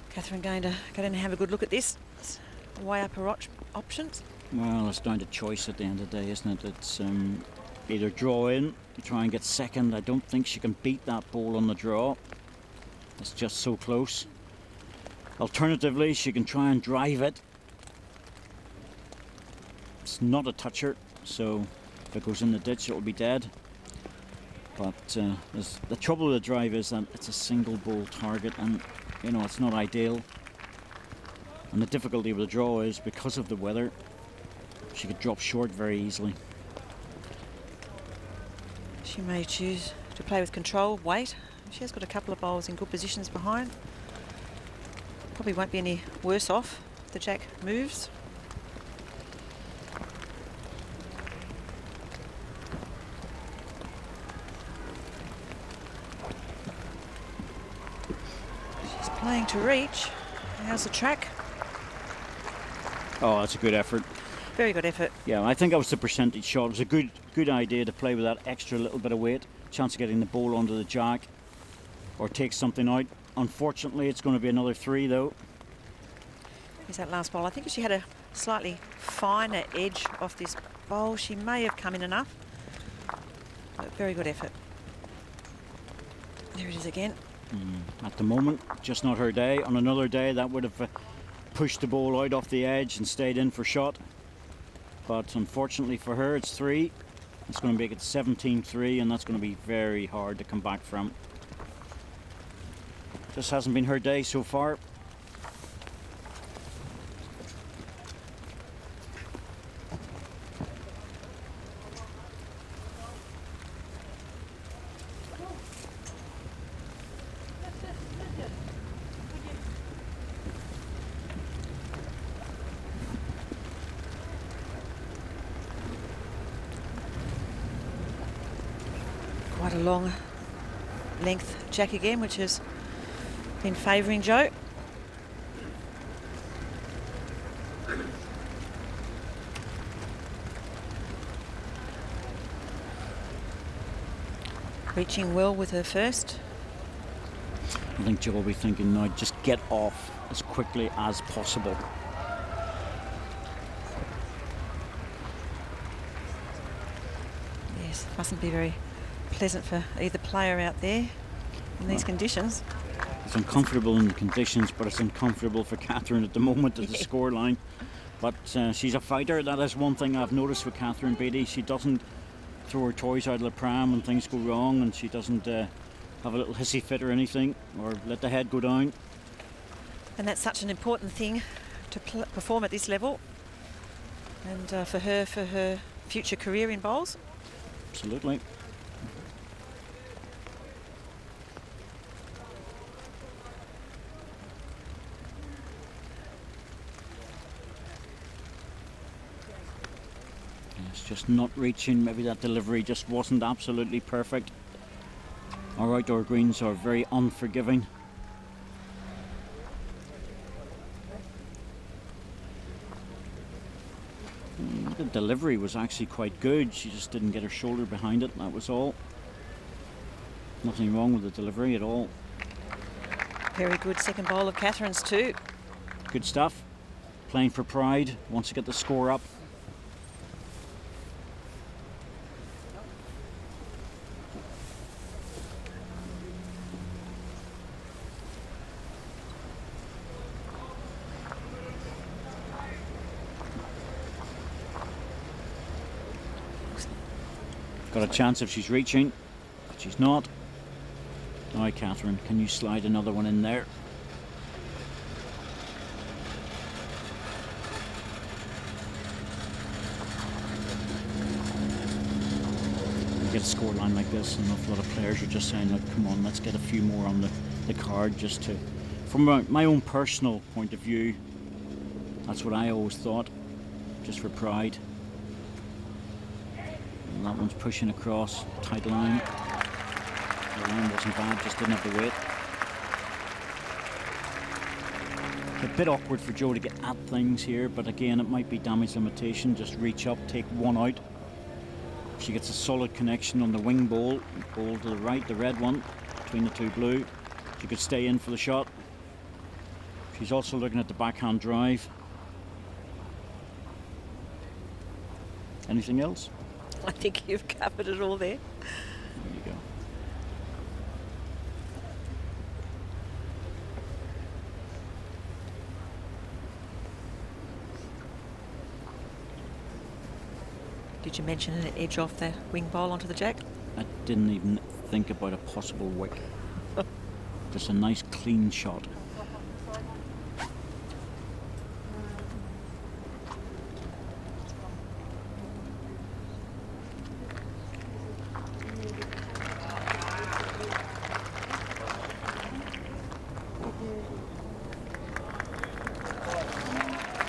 Speaker 3: Catherine going to go in and have a good look at this. It's way up her options.
Speaker 1: Well, it's down to choice at the end of the day, isn't it? It's either draw in to try and get second. I don't think she can beat that ball on the draw. It's just so close. Alternatively, she can try and drive it. It's not a toucher, so if it goes in the ditch, it will be dead. But the trouble with the drive is that it's a single ball target, and you know it's not ideal. And the difficulty with the draw is because of the weather. She could drop short very easily.
Speaker 3: She may choose to play with control, weight. She has got a couple of bowls in good positions behind. Probably won't be any worse off if the jack moves. She's playing to reach. How's the track?
Speaker 1: Oh, that's a good effort.
Speaker 3: Very good effort.
Speaker 1: Yeah, I think that was the percentage shot. It was a good idea to play with that extra little bit of weight. Chance of getting the ball onto the jack or take something out. Unfortunately, it's going to be another 3 though.
Speaker 3: Here's that last bowl. I think if she had a slightly finer edge off this bowl, she may have come in enough. But very good effort. There it is again.
Speaker 1: At the moment, just not her day. On another day, that would have pushed the ball out off the edge and stayed in for shot. But unfortunately for her, it's 3. It's going to make it 17-3, and that's going to be very hard to come back from. Just hasn't been her day so far.
Speaker 3: Quite a long length jack again, which has been favouring Jo. Reaching well with her first.
Speaker 1: I think Jo will be thinking now, just get off as quickly as possible.
Speaker 3: Yes, mustn't be very pleasant for either player out there in these conditions.
Speaker 1: It's uncomfortable in the conditions, but it's uncomfortable for Catherine at the moment at the scoreline. But she's a fighter. That is one thing I've noticed with Catherine Beattie. She doesn't throw her toys out of the pram when things go wrong, and she doesn't have a little hissy fit or anything, or let the head go down.
Speaker 3: And that's such an important thing to perform at this level, and for her future career in bowls.
Speaker 1: Absolutely. It's just not reaching. Maybe that delivery just wasn't absolutely perfect. Our outdoor greens are very unforgiving. The delivery was actually quite good. She just didn't get her shoulder behind it, that was all. Nothing wrong with the delivery at all.
Speaker 3: Very good second bowl of Catherine's too.
Speaker 1: Good stuff. Playing for pride. Wants to get the score up. Got a chance if she's reaching, but she's not. Now, Catherine, can you slide another one in there? You get a scoreline like this, and an awful lot of players are just saying, "Look, come on, let's get a few more on the card," just to, from my own personal point of view, that's what I always thought, just for pride. And that one's pushing across, tight line. The line wasn't bad, just didn't have the weight. A bit awkward for Jo to get at things here, but again, it might be damage limitation. Just reach up, take one out. She gets a solid connection on the wing bowl to the right, the red one, between the two blue. She could stay in for the shot. She's also looking at the backhand drive. Anything else?
Speaker 3: I think you've covered it all there.
Speaker 1: There you go.
Speaker 3: Did you mention an edge off the wing bowl onto the jack?
Speaker 1: I didn't even think about a possible wick. Just a nice clean shot.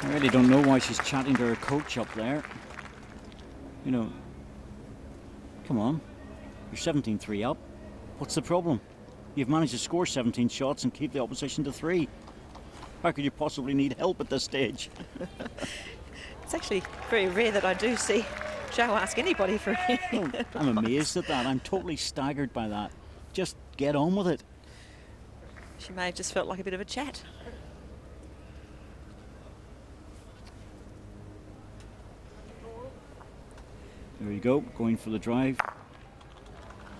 Speaker 1: I really don't know why she's chatting to her coach up there. You know, come on, you're 17-3 up. What's the problem? You've managed to score 17 shots and keep the opposition to 3. How could you possibly need help at this stage?
Speaker 3: It's actually very rare that I do see Jo ask anybody for anything.
Speaker 1: Oh, I'm amazed at that. I'm totally staggered by that. Just get on with it.
Speaker 3: She may have just felt like a bit of a chat.
Speaker 1: There you go, going for the drive.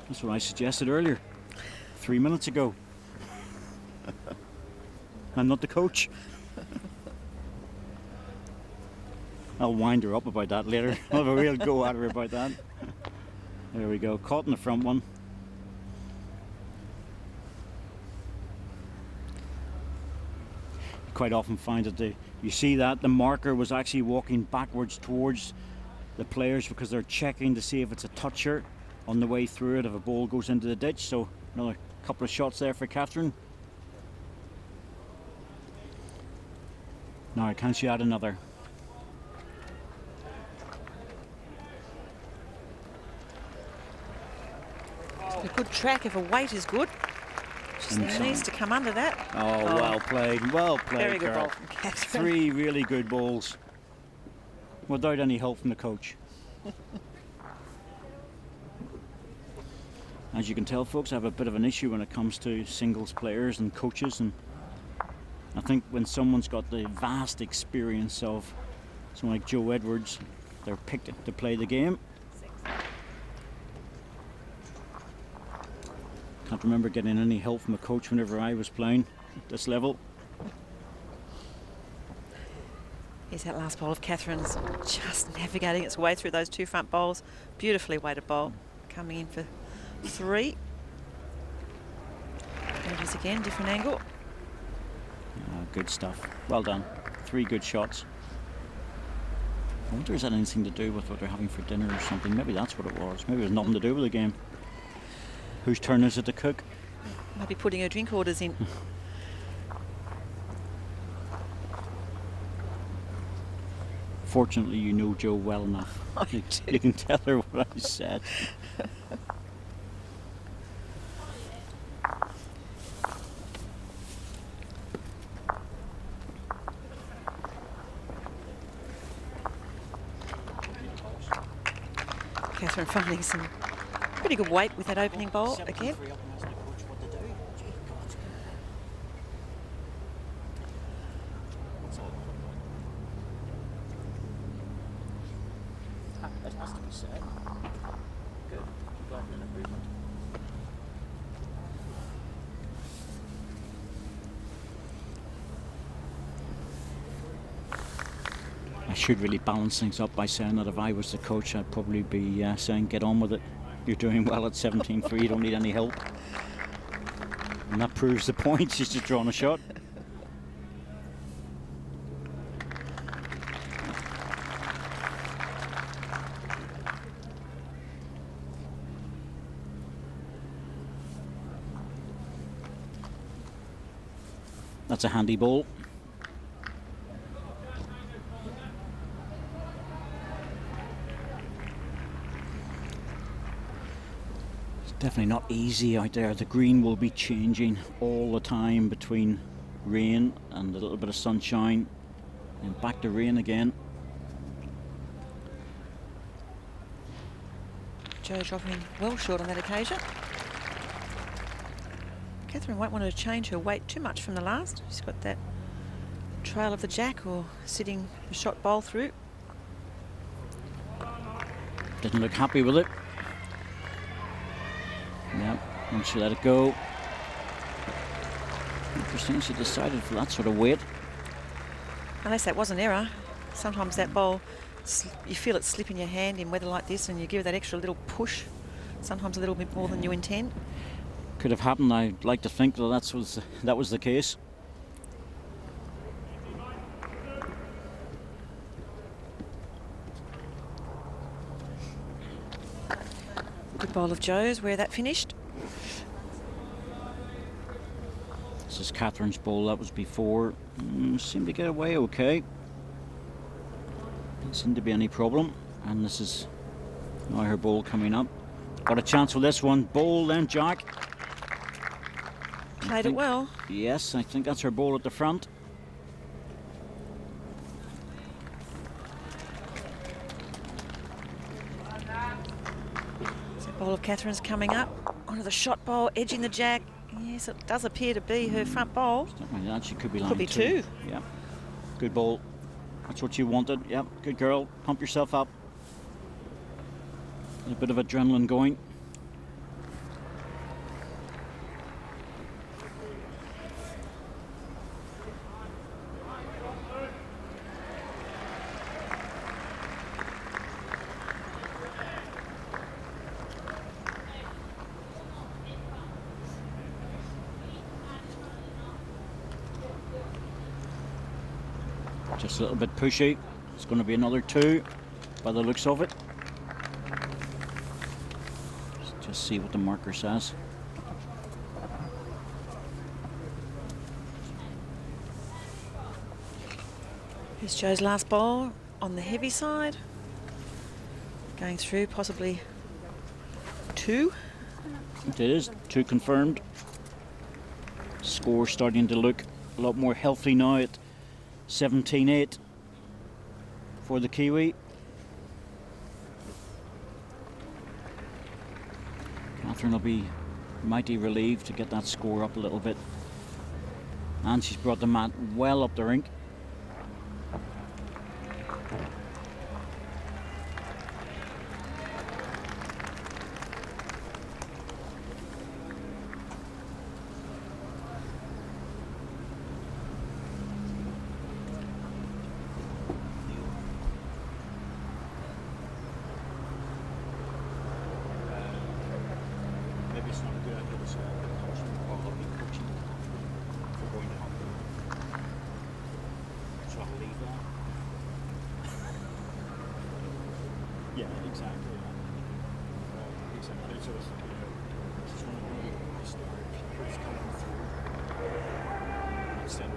Speaker 1: That's what I suggested earlier, 3 minutes ago. I'm not the coach. I'll wind her up about that later. I'll have a real go at her about that. There we go, caught in the front one. You quite often find that you see that the marker was actually walking backwards towards the players because they're checking to see if it's a toucher on the way through it if a ball goes into the ditch. So another couple of shots there for Catherine. Now can she add another?
Speaker 3: A good track if a weight is good. Just needs to come under that.
Speaker 1: Oh, well played,
Speaker 3: Very good
Speaker 1: girl.
Speaker 3: ball from Catherine.
Speaker 1: 3 really good balls without any help from the coach. As you can tell, folks, I have a bit of an issue when it comes to singles players and coaches, and I think when someone's got the vast experience of someone like Joe Edwards, they're picked to play the game. Can't remember getting any help from a coach whenever I was playing at this level.
Speaker 3: Here's that last bowl of Catherine's, just navigating its way through those two front bowls. Beautifully weighted bowl, coming in for 3. There it is again, different angle.
Speaker 1: Good stuff. Well done. 3 good shots. I wonder, is that anything to do with what they're having for dinner or something? Maybe that's what it was. Maybe it was nothing to do with the game. Whose turn is it to cook?
Speaker 3: Might be putting her drink orders in.
Speaker 1: Fortunately, you know Joe well enough. You can tell her what I said.
Speaker 3: Catherine finding some pretty good weight with that opening bowl again. I should really balance things up by saying that if I was the coach, I'd probably be saying, get on with it. You're doing well at 17-3, you don't need any help. And that proves the point. She's just drawn a shot. That's a handy ball. Definitely not easy out there. The green will be changing all the time between rain and a little bit of sunshine, and back to rain again. Joe dropping well short on that occasion. Catherine won't want to change her weight too much from the last. She's got that trail of the jack or sitting the shot bowl through.
Speaker 1: Didn't look happy with it. Yep, once she let it go. Interesting, she decided for that sort of weight.
Speaker 3: Unless that was an error. Sometimes that bowl, you feel it slip in your hand in weather like this and you give it that extra little push, sometimes a little bit more than you intend.
Speaker 1: Could have happened. I'd like to think that that was the case.
Speaker 3: Good bowl of Joe's. Where that finished?
Speaker 1: This is Catherine's bowl. That was before. Seemed to get away okay. Didn't seem to be any problem. And this is now her bowl coming up. Got a chance with this one. Bowl then jack.
Speaker 3: Played it well.
Speaker 1: Yes, I think that's her bowl at the front.
Speaker 3: Bowl of Catherine's coming up onto the shot bowl, edging the jack. Yes, it does appear to be her front bowl.
Speaker 1: Something like that. She could be lying.
Speaker 3: Could be 2.
Speaker 1: Yeah. Good ball. That's what you wanted. Yep. Good girl. Pump yourself up. A bit of adrenaline going. Just a little bit pushy. It's going to be another 2 by the looks of it. Just see what the marker says.
Speaker 3: Here's Joe's last ball on the heavy side. Going through possibly 2.
Speaker 1: It is 2 confirmed. Score starting to look a lot more healthy now at 17-8 for the Kiwi. Catherine will be mighty relieved to get that score up a little bit. And she's brought the mat well up the rink.
Speaker 7: Yeah, exactly. Exactly. So it's, just want to start who's coming through instead of.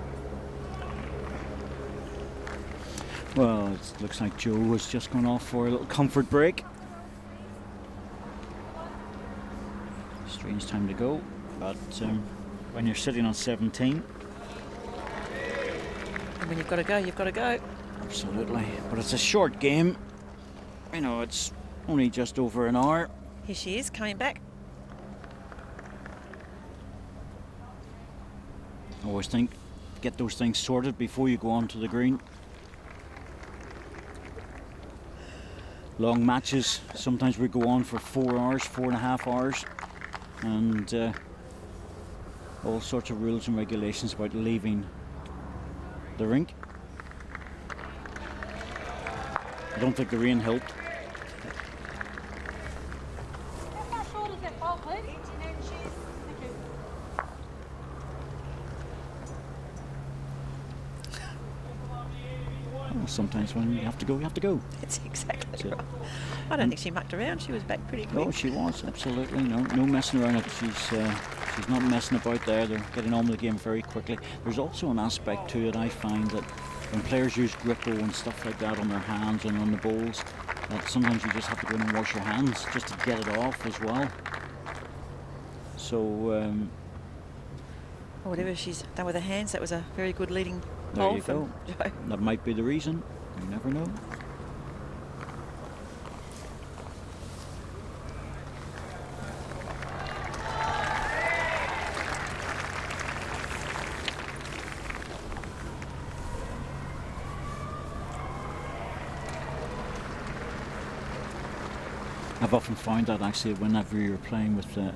Speaker 1: Well, it looks like Joe has just gone off for a little comfort break. Strange time to go, but when you're sitting on 17.
Speaker 3: And when you've got to go, you've got to go.
Speaker 1: Absolutely, but it's a short game. You know, it's only just over an hour.
Speaker 3: Here she is, coming back.
Speaker 1: I always think, get those things sorted before you go on to the green. Long matches, sometimes we go on for 4 hours, 4.5 hours, and all sorts of rules and regulations about leaving the rink. I don't think the rain helped.
Speaker 5: How short is that bowl, please? 18 inches. Thank you.
Speaker 1: Well, sometimes when you have to go, you have to go.
Speaker 3: That's exactly
Speaker 1: So-
Speaker 3: right. I don't think she mucked around. She was back pretty quick.
Speaker 1: No, she was, absolutely. No messing around. She's not messing about there. They're getting on with the game very quickly. There's also an aspect to it, I find, that when players use grippo and stuff like that on their hands and on the bowls, that sometimes you just have to go in and wash your hands just to get it off as well. So,
Speaker 3: Or whatever she's done with her hands, that was a very good leading
Speaker 1: there
Speaker 3: bowl
Speaker 1: you
Speaker 3: from
Speaker 1: go.
Speaker 3: Joe.
Speaker 1: That might be the reason. You never know. I've often found that actually whenever you're playing with the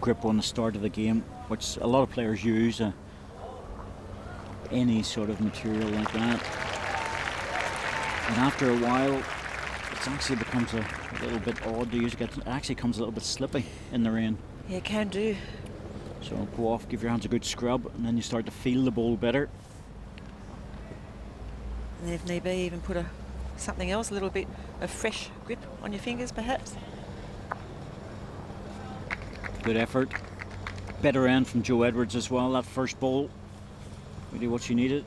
Speaker 1: grip on the start of the game, which a lot of players use, any sort of material like that, and after a while it actually becomes a little bit odd to use. It actually comes a little bit slippy in the rain.
Speaker 3: Yeah, can do.
Speaker 1: So go off, give your hands a good scrub, and then you start to feel the bowl better.
Speaker 3: And if need be, even put something else, a little bit of fresh grip on your fingers perhaps.
Speaker 1: Good effort. Better end from Joe Edwards as well, that first bowl. Really what she needed.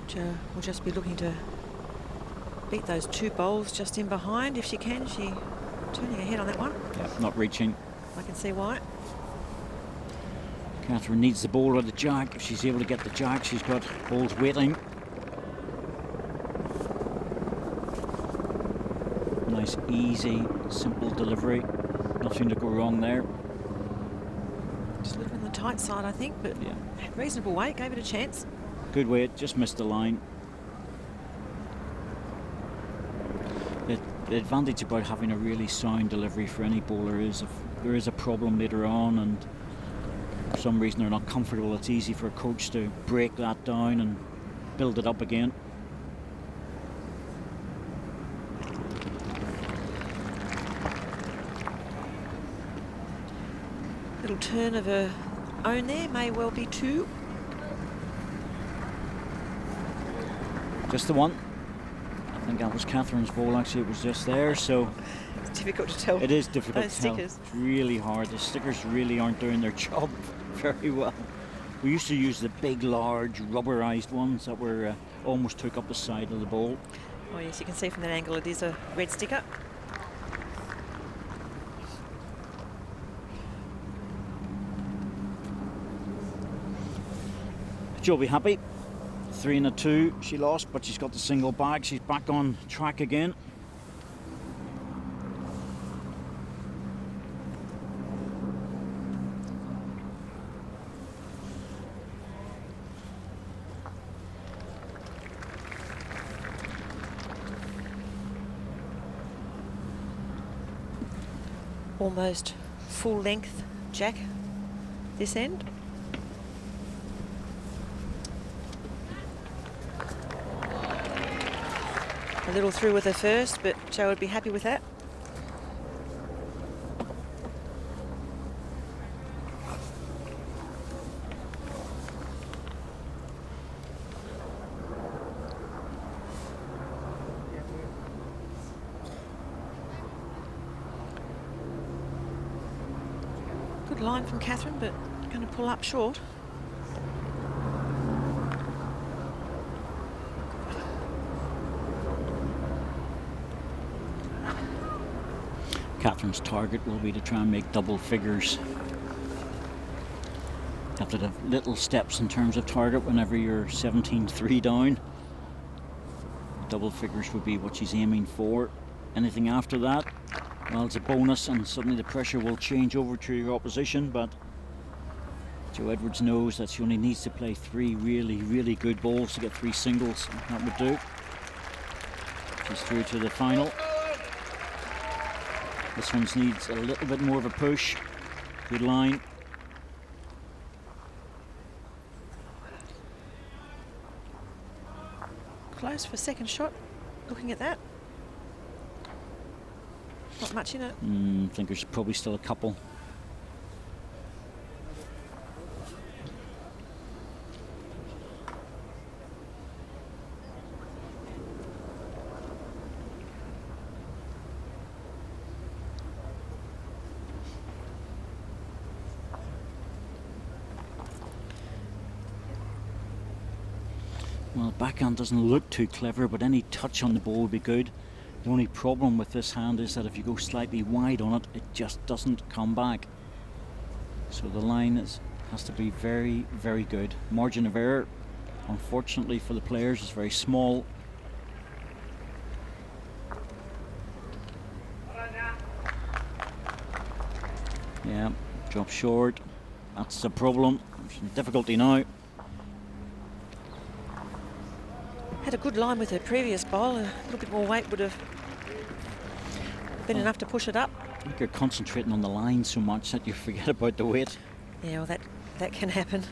Speaker 3: Jo will just be looking to beat those 2 bowls just in behind if she can. She turning ahead on that one.
Speaker 1: Yeah, not reaching.
Speaker 3: I can see why.
Speaker 1: Catherine needs the bowl or the jack. If she's able to get the jack, she's got bowls waiting. Nice, easy, simple delivery. Nothing to go wrong there.
Speaker 3: Just a little on the tight side, I think, but
Speaker 1: Yeah.
Speaker 3: reasonable weight, gave it a chance.
Speaker 1: Good weight, just missed the line. The advantage about having a really sound delivery for any bowler is if there is a problem later on and for some reason they're not comfortable, it's easy for a coach to break that down and build it up again.
Speaker 3: Little turn of her own there, may well be 2.
Speaker 1: Just the one. I think that was Catherine's ball, actually. It was just there, so
Speaker 3: It's difficult to tell.
Speaker 1: it is difficult
Speaker 3: Those
Speaker 1: to tell.
Speaker 3: stickers.
Speaker 1: It's really hard. The stickers really aren't doing their job very well. We used to use the big, large, rubberized ones that were almost took up the side of the bowl.
Speaker 3: Oh yes, you can see from that angle it is a red sticker.
Speaker 1: Joe will be happy. 3 and a 2 she lost, but she's got the single bag. She's back on track again.
Speaker 3: Almost full length jack this end. A little through with her first, but Jo would be happy with that. Good line from Catherine, but going to pull up short.
Speaker 1: Catherine's target will be to try and make double figures. You have to have little steps in terms of target whenever you're 17-3 down. Double figures would be what she's aiming for. Anything after that, well, it's a bonus, and suddenly the pressure will change over to your opposition. But Jo Edwards knows that she only needs to play 3 really good balls to get 3 singles. That would do. She's through to the final. This one needs a little bit more of a push. Good line.
Speaker 3: Close for second shot. Looking at that. Not much in it.
Speaker 1: I think there's probably still a couple. Well, backhand doesn't look too clever, but any touch on the ball would be good. The only problem with this hand is that if you go slightly wide on it, it just doesn't come back. So the line has to be very good. Margin of error, unfortunately for the players, is very small. Yeah, drop short. That's the problem. There's difficulty now.
Speaker 3: Had a good line with her previous bowl. A little bit more weight would have been enough to push it up.
Speaker 1: I think you're concentrating on the line so much that you forget about the weight.
Speaker 3: Yeah, well, that can happen.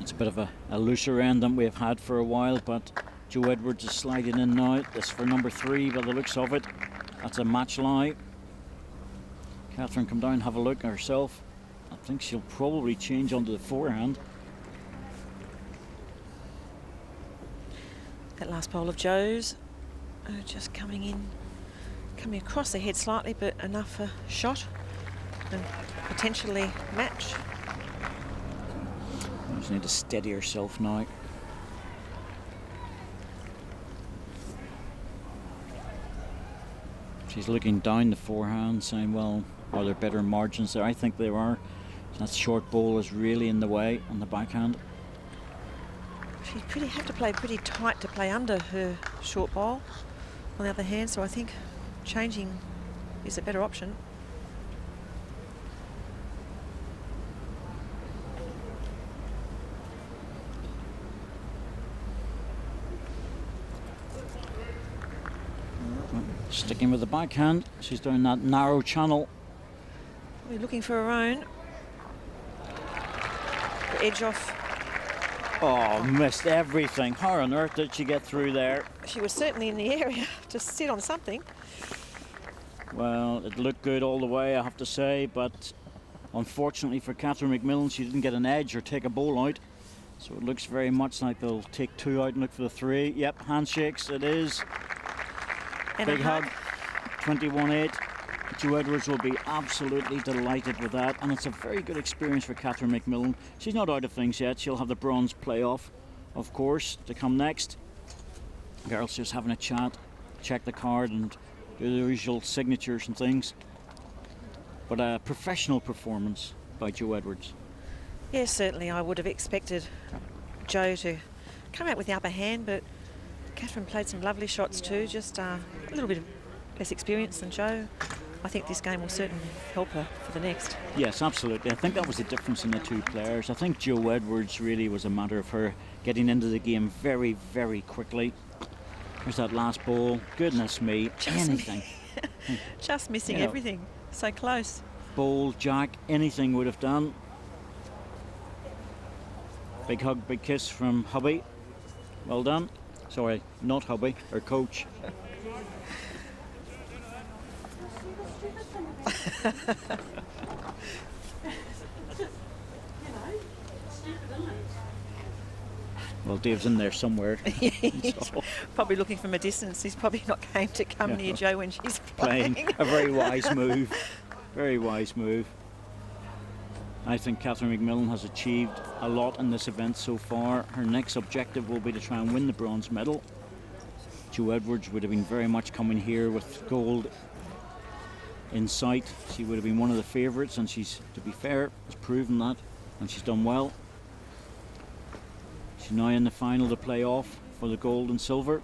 Speaker 1: It's a bit of a looser end than we have had for a while, but Jo Edwards is sliding in now. This for number 3 by the looks of it. That's a match lie. Catherine, come down and have a look herself. I think she'll probably change onto the forehand.
Speaker 3: That last bowl of Jo's just coming across the head slightly, but enough for shot and potentially match.
Speaker 1: You just need to steady herself now. She's looking down the forehand, saying, well, are there better margins there? I think there are. That short ball is really in the way on the backhand.
Speaker 3: She'd have to play pretty tight to play under her short ball on the other hand, so I think changing is a better option.
Speaker 1: Sticking with the backhand, she's doing that narrow channel.
Speaker 3: We're looking for her own. The edge off.
Speaker 1: Oh, missed everything. How on earth did she get through there?
Speaker 3: She was certainly in the area to sit on something.
Speaker 1: Well, it looked good all the way, I have to say, but unfortunately for Catherine McMillan, she didn't get an edge or take a bowl out. So it looks very much like they'll take 2 out and look for the 3. Yep, handshakes, it is.
Speaker 3: And
Speaker 1: big hug. 21-8. Jo Edwards will be absolutely delighted with that, and it's a very good experience for Catherine McMillan. She's not out of things yet. She'll have the bronze playoff, of course, to come next. Girls just having a chat, check the card and do the usual signatures and things. But a professional performance by Jo Edwards.
Speaker 3: Yes, certainly I would have expected Jo to come out with the upper hand, but Catherine played some lovely shots too, just a little bit less experience than Jo. I think this game will certainly help her for the next.
Speaker 1: Yes, absolutely. I think that was the difference in the two players. I think Jo Edwards really was a matter of her getting into the game very, very quickly. There's that last ball. Goodness me, anything.
Speaker 3: Just missing
Speaker 1: You know,
Speaker 3: everything. So close.
Speaker 1: Ball, jack, anything would have done. Big hug, big kiss from hubby. Well done. Sorry, not hubby, her coach. Well, Dave's in there somewhere.
Speaker 3: He's probably looking from a distance. He's probably not going to come near Jo when she's playing.
Speaker 1: A very wise move. Very wise move. I think Catherine McMillan has achieved a lot in this event so far. Her next objective will be to try and win the bronze medal. Jo Edwards would have been very much coming here with gold in sight. She would have been one of the favourites, and she's, to be fair, has proven that, and she's done well. She's now in the final to play off for the gold and silver.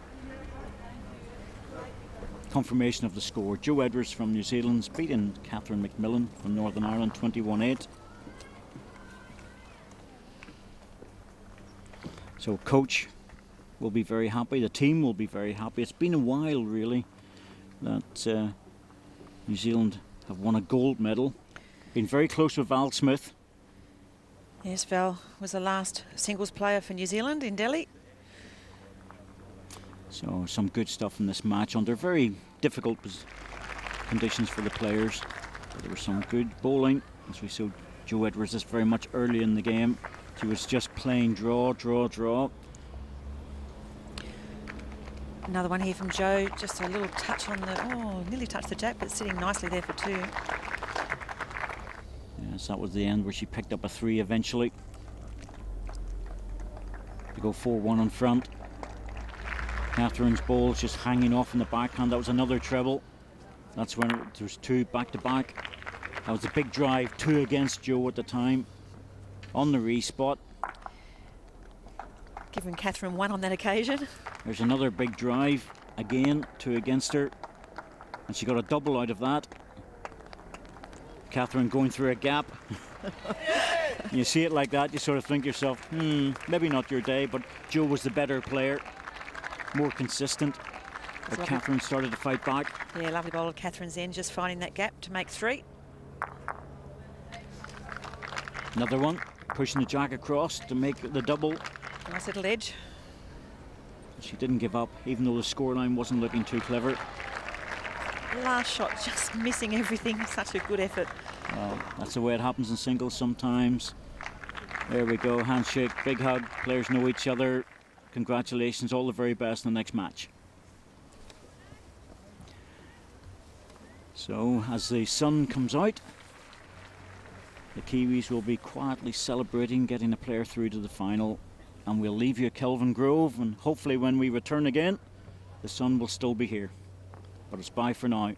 Speaker 1: Confirmation of the score. Jo Edwards from New Zealand's beaten Catherine McMillan from Northern Ireland 21-8. So coach will be very happy, the team will be very happy. It's been a while really that New Zealand have won a gold medal. Been very close with Val Smith.
Speaker 3: Yes, Val was the last singles player for New Zealand in Delhi.
Speaker 1: So some good stuff in this match under very difficult conditions for the players. But there was some good bowling, as we saw. Jo Edwards is very much early in the game. She was just playing draw, draw, draw.
Speaker 3: Another one here from Jo, just a little touch on the, nearly touched the jack, but sitting nicely there for two.
Speaker 1: Yes, that was the end where she picked up a 3 eventually. To go 4-1 in front. Catherine's ball's just hanging off in the backhand. That was another treble. That's when there was 2 back-to-back. That was a big drive, 2 against Jo at the time. On the respot.
Speaker 3: Giving Catherine 1 on that occasion.
Speaker 1: There's another big drive, again, 2 against her. And she got a double out of that. Catherine going through a gap. You see it like that, you sort of think to yourself, maybe not your day, but Jo was the better player, more consistent. But Catherine started to fight back.
Speaker 3: Yeah, lovely bowl of Catherine's end, just finding that gap to make 3.
Speaker 1: Another one, pushing the jack across to make the double.
Speaker 3: Nice little edge.
Speaker 1: She didn't give up, even though the scoreline wasn't looking too clever.
Speaker 3: Last shot, just missing everything. Such a good effort.
Speaker 1: Well, that's the way it happens in singles sometimes. There we go, handshake, big hug. Players know each other. Congratulations, all the very best in the next match. So, as the sun comes out, the Kiwis will be quietly celebrating getting a player through to the final. And we'll leave you at Kelvin Grove, and hopefully when we return again, the sun will still be here. But it's bye for now.